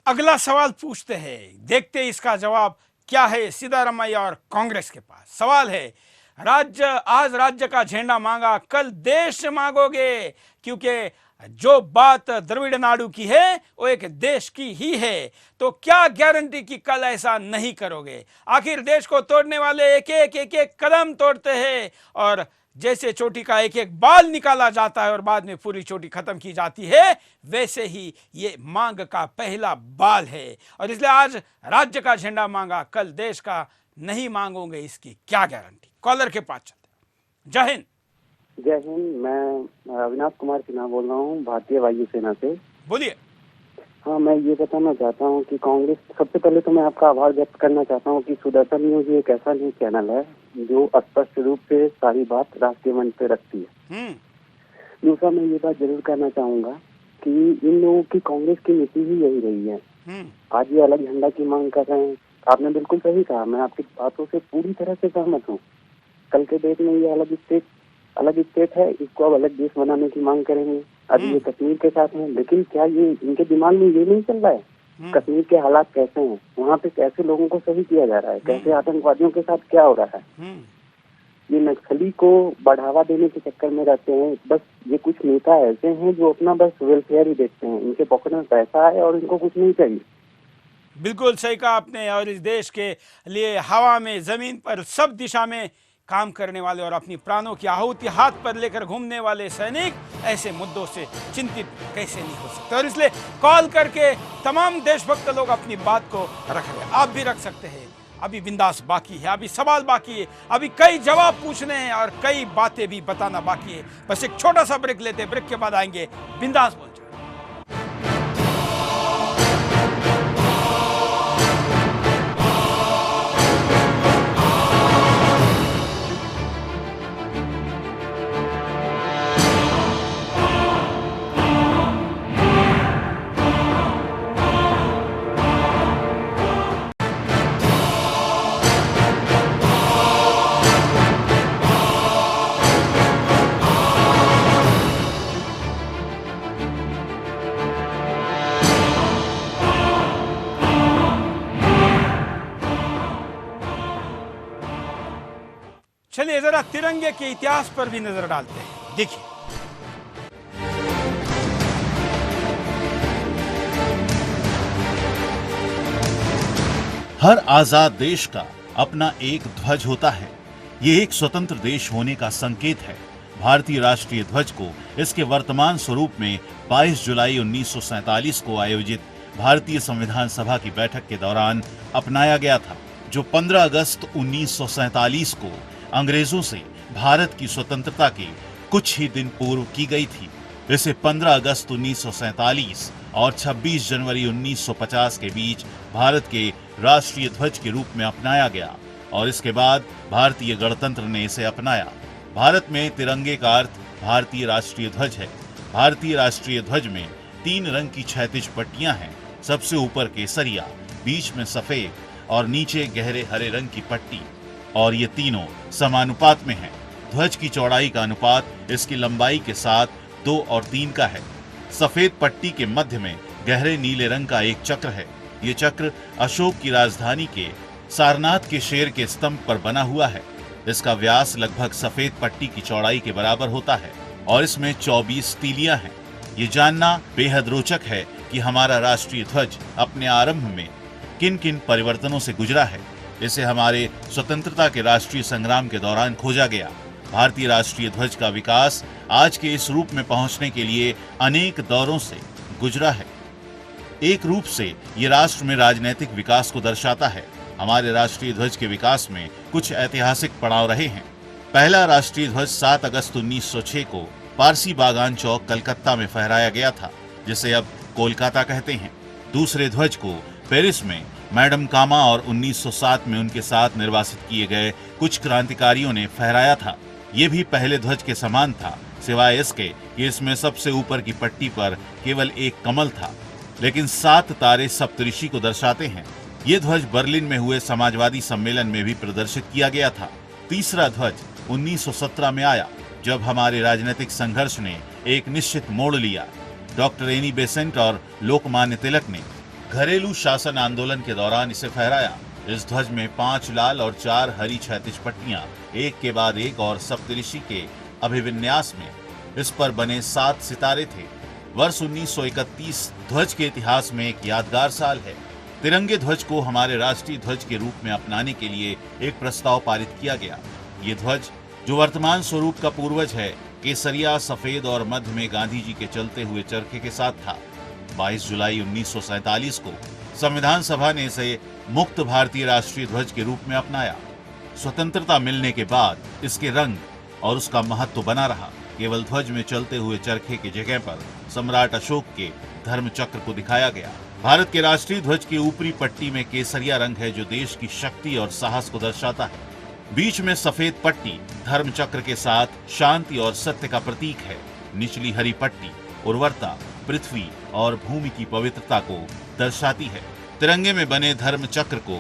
अगला सवाल पूछते हैं, देखते हैं इसका जवाब क्या है सिद्धारमैया और कांग्रेस के पास। सवाल है, आज राज्य का झंडा मांगा, कल देश मांगोगे? क्योंकि जो बात द्रविड़ नाडु की है वो एक देश की ही है, तो क्या गारंटी कि कल ऐसा नहीं करोगे? आखिर देश को तोड़ने वाले एक एक कदम तोड़ते हैं, और जैसे चोटी का एक एक बाल निकाला जाता है और बाद में पूरी चोटी खत्म की जाती है, वैसे ही ये मांग का पहला बाल है। और इसलिए आज राज्य का झंडा मांगा, कल देश का नहीं मांगोगे, इसकी क्या गारंटी? कॉलर के पास चलते हैं। जय हिंद। जय हिंद। मैं अविनाश कुमार सिन्हा बोल रहा हूँ, भारतीय वायु सेना से। बोलिए। हाँ, मैं ये बताना चाहता हूँ कि कांग्रेस, सबसे पहले तो मैं आपका आभार व्यक्त करना चाहता हूँ कि सुदर्शन न्यूज एक ऐसा न्यूज चैनल है जो स्पष्ट रूप से सारी बात राष्ट्रीय मंच पे रखती है। दूसरा, मैं ये बात जरूर कहना चाहूंगा कि इन लोगों की कांग्रेस की नीति ही यही रही है। आज ये अलग झंडा की मांग कर रहे हैं। आपने बिल्कुल सही कहा, मैं आपकी बातों से पूरी तरह से सहमत हूँ। कल के डेट में ये अलग स्टेट है, इसको अब अलग देश बनाने की मांग करेंगे। अभी ये कश्मीर के साथ है, लेकिन क्या ये इनके दिमाग में ये नहीं चल रहा है कश्मीर के हालात कैसे हैं, वहाँ पे कैसे लोगों को सही किया जा रहा है, कैसे आतंकवादियों के साथ क्या हो रहा है। ये नक्सली को बढ़ावा देने के चक्कर में रहते हैं। बस ये कुछ नेता ऐसे हैं जो अपना बस वेलफेयर ही देखते हैं। इनके पॉकेट में पैसा है और इनको कुछ नहीं चाहिए। बिल्कुल सही कहा आपने। और इस देश के लिए हवा में, जमीन पर, सब दिशा में काम करने वाले और अपनी प्राणों की आहुति हाथ पर लेकर घूमने वाले सैनिक ऐसे मुद्दों से चिंतित कैसे नहीं हो सकते। और इसलिए कॉल करके तमाम देशभक्त लोग अपनी बात को रख रहे हैं। आप भी रख सकते हैं। अभी बिंदास बाकी है, अभी सवाल बाकी है, अभी कई जवाब पूछने हैं और कई बातें भी बताना बाकी है। बस एक छोटा सा ब्रेक लेते हैं, ब्रेक के बाद आएंगे बिंदास बोल। चलिए जरा तिरंगे के इतिहास पर भी नजर डालते हैं। देखिए, हर आजाद देश का अपना एक ध्वज होता है। ये एक स्वतंत्र देश होने का संकेत है। भारतीय राष्ट्रीय ध्वज को इसके वर्तमान स्वरूप में 22 जुलाई 1947 को आयोजित भारतीय संविधान सभा की बैठक के दौरान अपनाया गया था, जो 15 अगस्त 1947 को अंग्रेजों से भारत की स्वतंत्रता के कुछ ही दिन पूर्व की गई थी। इसे 15 अगस्त 1947 और 26 जनवरी 1950 के बीच भारत के राष्ट्रीय ध्वज के रूप में अपनाया गया और इसके बाद भारतीय गणतंत्र ने इसे अपनाया। भारत में तिरंगे का अर्थ भारतीय राष्ट्रीय ध्वज है। भारतीय राष्ट्रीय ध्वज में 3 रंग की क्षैतिज पट्टियां हैं। सबसे ऊपर केसरिया, बीच में सफेद और नीचे गहरे हरे रंग की पट्टी, और ये तीनों समानुपात में हैं। ध्वज की चौड़ाई का अनुपात इसकी लंबाई के साथ 2 और 3 का है। सफेद पट्टी के मध्य में गहरे नीले रंग का एक चक्र है। ये चक्र अशोक की राजधानी के सारनाथ के शेर के स्तंभ पर बना हुआ है। इसका व्यास लगभग सफेद पट्टी की चौड़ाई के बराबर होता है और इसमें 24 तीलियां हैं। ये जानना बेहद रोचक है कि हमारा राष्ट्रीय ध्वज अपने आरंभ में किन किन परिवर्तनों से गुजरा है। इसे हमारे स्वतंत्रता के राष्ट्रीय संग्राम के दौरान खोजा गया। भारतीय राष्ट्रीय ध्वज का विकास आज के इस रूप में पहुंचने के लिए अनेक दौरों से गुजरा है। एक रूप से ये राष्ट्र में राजनीतिक विकास को दर्शाता है। हमारे राष्ट्रीय ध्वज के विकास में कुछ ऐतिहासिक पड़ाव रहे हैं। पहला राष्ट्रीय ध्वज 7 अगस्त 1906 को पारसी बागान चौक कलकत्ता में फहराया गया था, जिसे अब कोलकाता कहते हैं। दूसरे ध्वज को पेरिस में मैडम कामा और 1907 में उनके साथ निर्वासित किए गए कुछ क्रांतिकारियों ने फहराया था। ये भी पहले ध्वज के समान था, सिवाय इसके कि इसमें सबसे ऊपर की पट्टी पर केवल एक कमल था, लेकिन 7 तारे सप्तऋषि को दर्शाते हैं। ये ध्वज बर्लिन में हुए समाजवादी सम्मेलन में भी प्रदर्शित किया गया था। तीसरा ध्वज 1917 में आया, जब हमारे राजनीतिक संघर्ष ने एक निश्चित मोड़ लिया। डॉक्टर एनी बेसेंट और लोकमान्य तिलक ने घरेलू शासन आंदोलन के दौरान इसे फहराया। इस ध्वज में 5 लाल और 4 हरी क्षैतिज पट्टियां एक के बाद एक और सप्तऋषि के अभिविन्यास में इस पर बने 7 सितारे थे। वर्ष 1931 ध्वज के इतिहास में एक यादगार साल है। तिरंगे ध्वज को हमारे राष्ट्रीय ध्वज के रूप में अपनाने के लिए एक प्रस्ताव पारित किया गया। ये ध्वज, जो वर्तमान स्वरूप का पूर्वज है, केसरिया, सफेद और मध्य में गांधी जी के चलते हुए चरखे के साथ था। 22 जुलाई 1947 को संविधान सभा ने इसे मुक्त भारतीय राष्ट्रीय ध्वज के रूप में अपनाया। स्वतंत्रता मिलने के बाद इसके रंग और उसका महत्व बना रहा। केवल ध्वज में चलते हुए चरखे की जगह पर सम्राट अशोक के धर्म चक्र को दिखाया गया। भारत के राष्ट्रीय ध्वज की ऊपरी पट्टी में केसरिया रंग है, जो देश की शक्ति और साहस को दर्शाता है। बीच में सफेद पट्टी धर्म चक्र के साथ शांति और सत्य का प्रतीक है। निचली हरी पट्टी उर्वरता, पृथ्वी और भूमि की पवित्रता को दर्शाती है। तिरंगे में बने धर्म चक्र को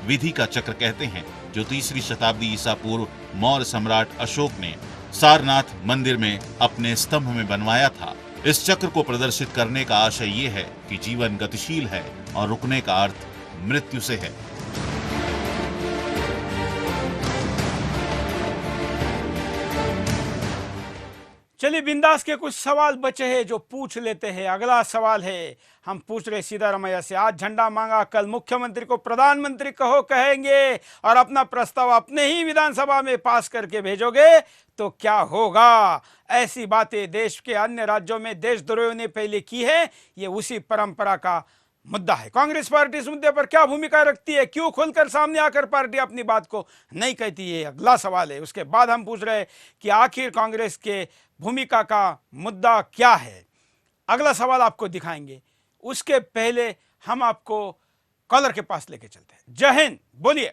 विधि का चक्र कहते हैं, जो 3री शताब्दी ईसा पूर्व मौर्य सम्राट अशोक ने सारनाथ मंदिर में अपने स्तंभ में बनवाया था। इस चक्र को प्रदर्शित करने का आशय ये है कि जीवन गतिशील है और रुकने का अर्थ मृत्यु से है। चलिए, बिंदास के कुछ सवाल बचे हैं जो पूछ लेते हैं। अगला सवाल है, हम पूछ रहे सिद्धारमैया से, आज झंडा मांगा, कल मुख्यमंत्री को प्रधानमंत्री कहो कहेंगे और अपना प्रस्ताव अपने ही विधानसभा में पास करके भेजोगे तो क्या होगा? ऐसी बातें देश के अन्य राज्यों में देशद्रोहियों ने पहले की है। ये उसी परंपरा का मुद्दा है। कांग्रेस पार्टी इस मुद्दे पर क्या भूमिका रखती है? क्यों खुलकर सामने आकर पार्टी अपनी बात को नहीं कहती है? अगला सवाल है। उसके बाद हम पूछ रहे हैं कि आखिर कांग्रेस के भूमिका का मुद्दा क्या है। अगला सवाल आपको दिखाएंगे। उसके पहले हम आपको कॉलर के पास लेके चलते हैं। जय हिंद, बोलिए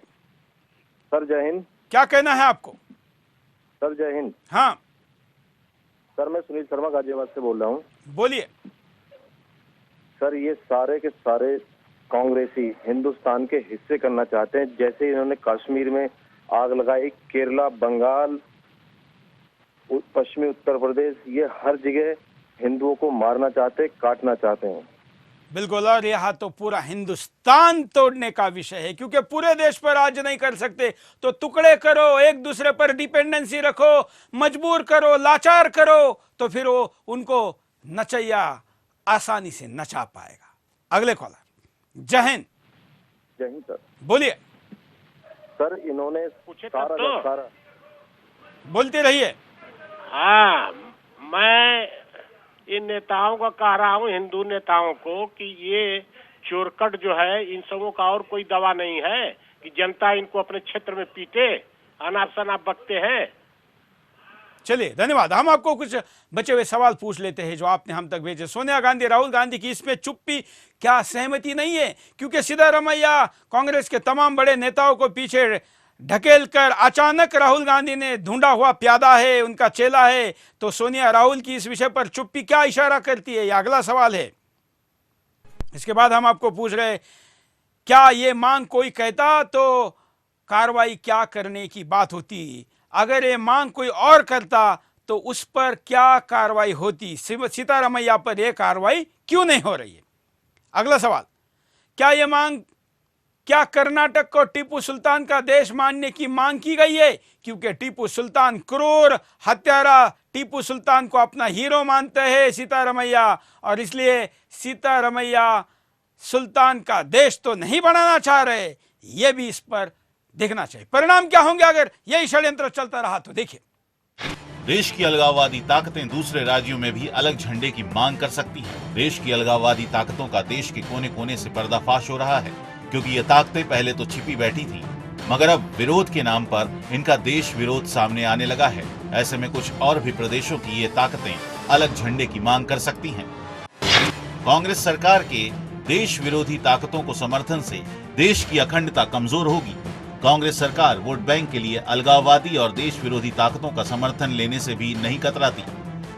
सर। जय हिंद। क्या कहना है आपको? सर जय हिंद। हाँ सर, मैं सुनील शर्मा गाजियाबाद से बोल रहा हूँ। बोलिए सर, ये सारे के सारे कांग्रेसी हिंदुस्तान के हिस्से करना चाहते हैं। जैसे इन्होंने कश्मीर में आग लगाई, केरला, बंगाल, पश्चिमी उत्तर प्रदेश, ये हर जगह हिंदुओं को मारना चाहते, काटना चाहते हैं। बिल्कुल, और यहाँ तो पूरा हिंदुस्तान तोड़ने का विषय है, क्योंकि पूरे देश पर राज नहीं कर सकते तो टुकड़े करो, एक दूसरे पर डिपेंडेंसी रखो, मजबूर करो, लाचार करो, तो फिर वो उनको नचैया आसानी से नचा पाएगा। अगले कॉलर। जय हिंद। जय हिंद सर। बोलिए सर, इन्होंने सारा बोलते रहिए। हाँ, मैं इन नेताओं का कह रहा हूँ, हिंदू नेताओं को, कि ये चोरकट जो है, इन सबों का और कोई दवा नहीं है कि जनता इनको अपने क्षेत्र में पीटे, अनाप शनाप बकते हैं। चलिए धन्यवाद। हम आपको कुछ बचे हुए सवाल पूछ लेते हैं जो आपने हम तक भेजे। सोनिया गांधी राहुल गांधी की इसमें चुप्पी क्या सहमति नहीं है? क्योंकि सिद्धारमैया कांग्रेस के तमाम बड़े नेताओं को पीछे ढकेल कर अचानक राहुल गांधी ने ढूंढा हुआ प्यादा है, उनका चेला है, तो सोनिया राहुल की इस विषय पर चुप्पी क्या इशारा करती है? यह अगला सवाल है। इसके बाद हम आपको पूछ रहे क्या ये मांग कोई कहता तो कार्रवाई क्या करने की बात होती, अगर ये मांग कोई और करता तो उस पर क्या कार्रवाई होती, सीतारमैया पर यह कार्रवाई क्यों नहीं हो रही है? अगला सवाल, क्या कर्नाटक को टीपू सुल्तान का देश मानने की मांग की गई है? क्योंकि टीपू सुल्तान क्रूर हत्यारा, टीपू सुल्तान को अपना हीरो मानते हैं सीतारमैया, और इसलिए सीतारमैया सुल्तान का देश तो नहीं बनाना चाह रहे। यह भी इस पर देखना चाहिए। परिणाम क्या होंगे अगर यही षड्यंत्र चलता रहा तो? देखिए, देश की अलगाववादी ताकतें दूसरे राज्यों में भी अलग झंडे की मांग कर सकती हैं। देश की अलगाववादी ताकतों का देश के कोने कोने से पर्दाफाश हो रहा है, क्योंकि ये ताकतें पहले तो छिपी बैठी थी, मगर अब विरोध के नाम पर इनका देश विरोध सामने आने लगा है। ऐसे में कुछ और भी प्रदेशों की ये ताकतें अलग झंडे की मांग कर सकती हैं। कांग्रेस सरकार के देश विरोधी ताकतों को समर्थन से देश की अखंडता कमजोर होगी। कांग्रेस सरकार वोट बैंक के लिए अलगाववादी और देश विरोधी ताकतों का समर्थन लेने से भी नहीं कतराती।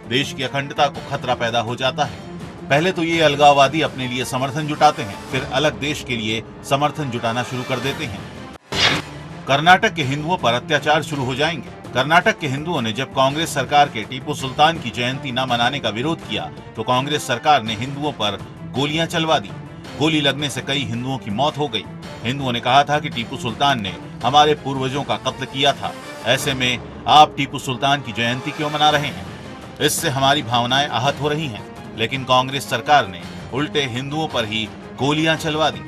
देश की अखंडता को खतरा पैदा हो जाता है। पहले तो ये अलगाववादी अपने लिए समर्थन जुटाते हैं, फिर अलग देश के लिए समर्थन जुटाना शुरू कर देते हैं। कर्नाटक के हिंदुओं पर अत्याचार शुरू हो जाएंगे। कर्नाटक के हिंदुओं ने जब कांग्रेस सरकार के टीपू सुल्तान की जयंती न मनाने का विरोध किया तो कांग्रेस सरकार ने हिंदुओं पर गोलियां चलवा दी। गोली लगने से कई हिंदुओं की मौत हो गई। हिंदुओं ने कहा था कि टीपू सुल्तान ने हमारे पूर्वजों का कत्ल किया था, ऐसे में आप टीपू सुल्तान की जयंती क्यों मना रहे हैं? इससे हमारी भावनाएं आहत हो रही हैं। लेकिन कांग्रेस सरकार ने उल्टे हिंदुओं पर ही गोलियां चलवा दी।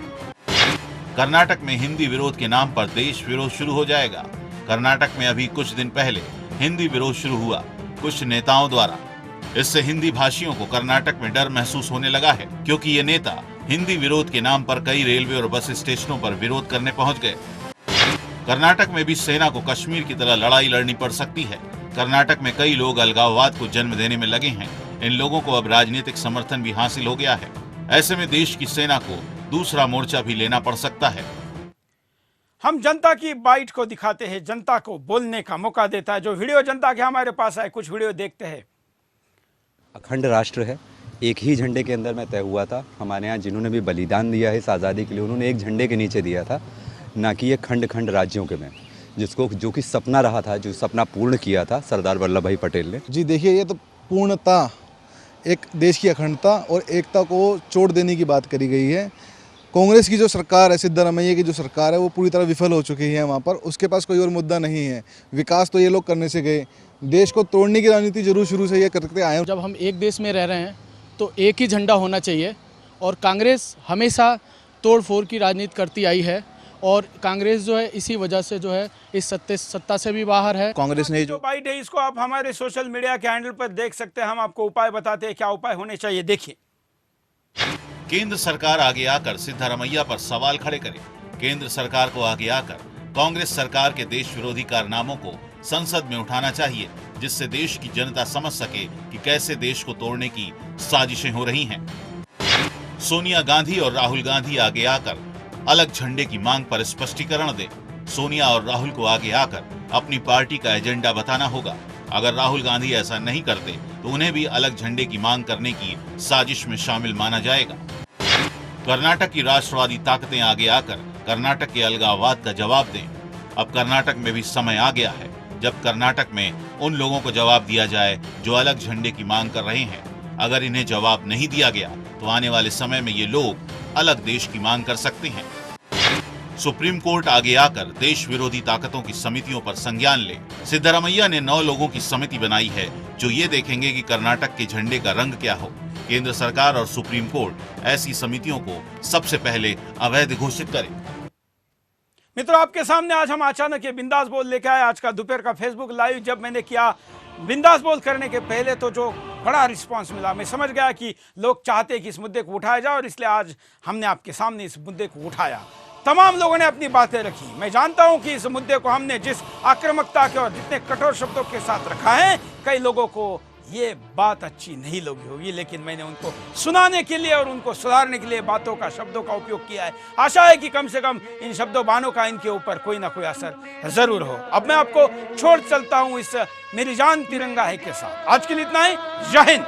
कर्नाटक में हिंदी विरोध के नाम पर देश विरोध शुरू हो जाएगा। कर्नाटक में अभी कुछ दिन पहले हिंदी विरोध शुरू हुआ कुछ नेताओं द्वारा। इससे हिंदी भाषियों को कर्नाटक में डर महसूस होने लगा है, क्योंकि ये नेता हिंदी विरोध के नाम पर कई रेलवे और बस स्टेशनों पर विरोध करने पहुंच गए। कर्नाटक में भी सेना को कश्मीर की तरह लड़ाई लड़नी पड़ सकती है। कर्नाटक में कई लोग अलगाववाद को जन्म देने में लगे हैं। इन लोगों को अब राजनीतिक समर्थन भी हासिल हो गया है। ऐसे में देश की सेना को दूसरा मोर्चा भी लेना पड़ सकता है। हम जनता की बाइट को दिखाते हैं, जनता को बोलने का मौका देता है। जो वीडियो जनता के हमारे पास आए, कुछ वीडियो देखते हैं। अखंड राष्ट्र है, एक ही झंडे के अंदर में तय हुआ था। हमारे यहाँ जिन्होंने भी बलिदान दिया है इस आज़ादी के लिए, उन्होंने एक झंडे के नीचे दिया था, ना कि ये खंड खंड राज्यों के में, जो कि सपना रहा था, जो सपना पूर्ण किया था सरदार वल्लभ भाई पटेल ने। जी देखिए, ये तो पूर्णता एक देश की अखंडता और एकता को चोट देने की बात करी गई है। कांग्रेस की जो सरकार है, सिद्धारमैया की जो सरकार है, वो पूरी तरह विफल हो चुकी है। वहाँ पर उसके पास कोई और मुद्दा नहीं है। विकास तो ये लोग करने से गए, देश को तोड़ने की राजनीति जरूर शुरू से ये करते आए। जब हम एक देश में रह रहे हैं तो एक ही झंडा होना चाहिए, और कांग्रेस हमेशा तोड़ फोड़ की राजनीति करती आई है, और कांग्रेस जो है इसी वजह से जो है इस सत्ता से भी बाहर है। कांग्रेस ने जो बाइट है इसको आप हमारे सोशल मीडिया के हैंडल पर देख सकते हैं। हम आपको उपाय बताते हैं, क्या उपाय होने चाहिए, देखिए। केंद्र सरकार आगे आकर सिद्धारमैया पर सवाल खड़े करे। केंद्र सरकार को आगे आकर कांग्रेस सरकार के देश विरोधी कारनामों को संसद में उठाना चाहिए, जिससे देश की जनता समझ सके कि कैसे देश को तोड़ने की साजिशें हो रही हैं। सोनिया गांधी और राहुल गांधी आगे आकर अलग झंडे की मांग पर स्पष्टीकरण दें। सोनिया और राहुल को आगे आकर अपनी पार्टी का एजेंडा बताना होगा। अगर राहुल गांधी ऐसा नहीं करते तो उन्हें भी अलग झंडे की मांग करने की साजिश में शामिल माना जाएगा। कर्नाटक की राष्ट्रवादी ताकतें आगे आकर कर्नाटक के अलगाववाद का जवाब दें। अब कर्नाटक में भी समय आ गया है जब कर्नाटक में उन लोगों को जवाब दिया जाए जो अलग झंडे की मांग कर रहे हैं। अगर इन्हें जवाब नहीं दिया गया तो आने वाले समय में ये लोग अलग देश की मांग कर सकते हैं। सुप्रीम कोर्ट आगे आकर देश विरोधी ताकतों की समितियों पर संज्ञान ले। सिद्धारमैया ने 9 लोगों की समिति बनाई है जो ये देखेंगे कि कर्नाटक के झंडे का रंग क्या हो। केंद्र सरकार और सुप्रीम कोर्ट ऐसी समितियों को सबसे पहले अवैध घोषित करे। मित्रों, आपके सामने आज हम अचानक ये बिंदास बोल लेके आए। आज का दोपहर का फेसबुक लाइव जब मैंने किया, बिंदास बोल करने के पहले तो जो बड़ा रिस्पांस मिला, मैं समझ गया कि लोग चाहते कि इस मुद्दे को उठाया जाए, और इसलिए आज हमने आपके सामने इस मुद्दे को उठाया। तमाम लोगों ने अपनी बातें रखी। मैं जानता हूं कि इस मुद्दे को हमने जिस आक्रामकता के और जितने कठोर शब्दों के साथ रखा है, कई लोगों को ये बात अच्छी नहीं लगी होगी, लेकिन मैंने उनको सुनाने के लिए और उनको सुधारने के लिए बातों का, शब्दों का उपयोग किया है। आशा है कि कम से कम इन शब्दों बानों का इनके ऊपर कोई ना कोई असर जरूर हो। अब मैं आपको छोड़ चलता हूं इस मेरी जान तिरंगा है के साथ। आज के लिए इतना ही। जय हिंद।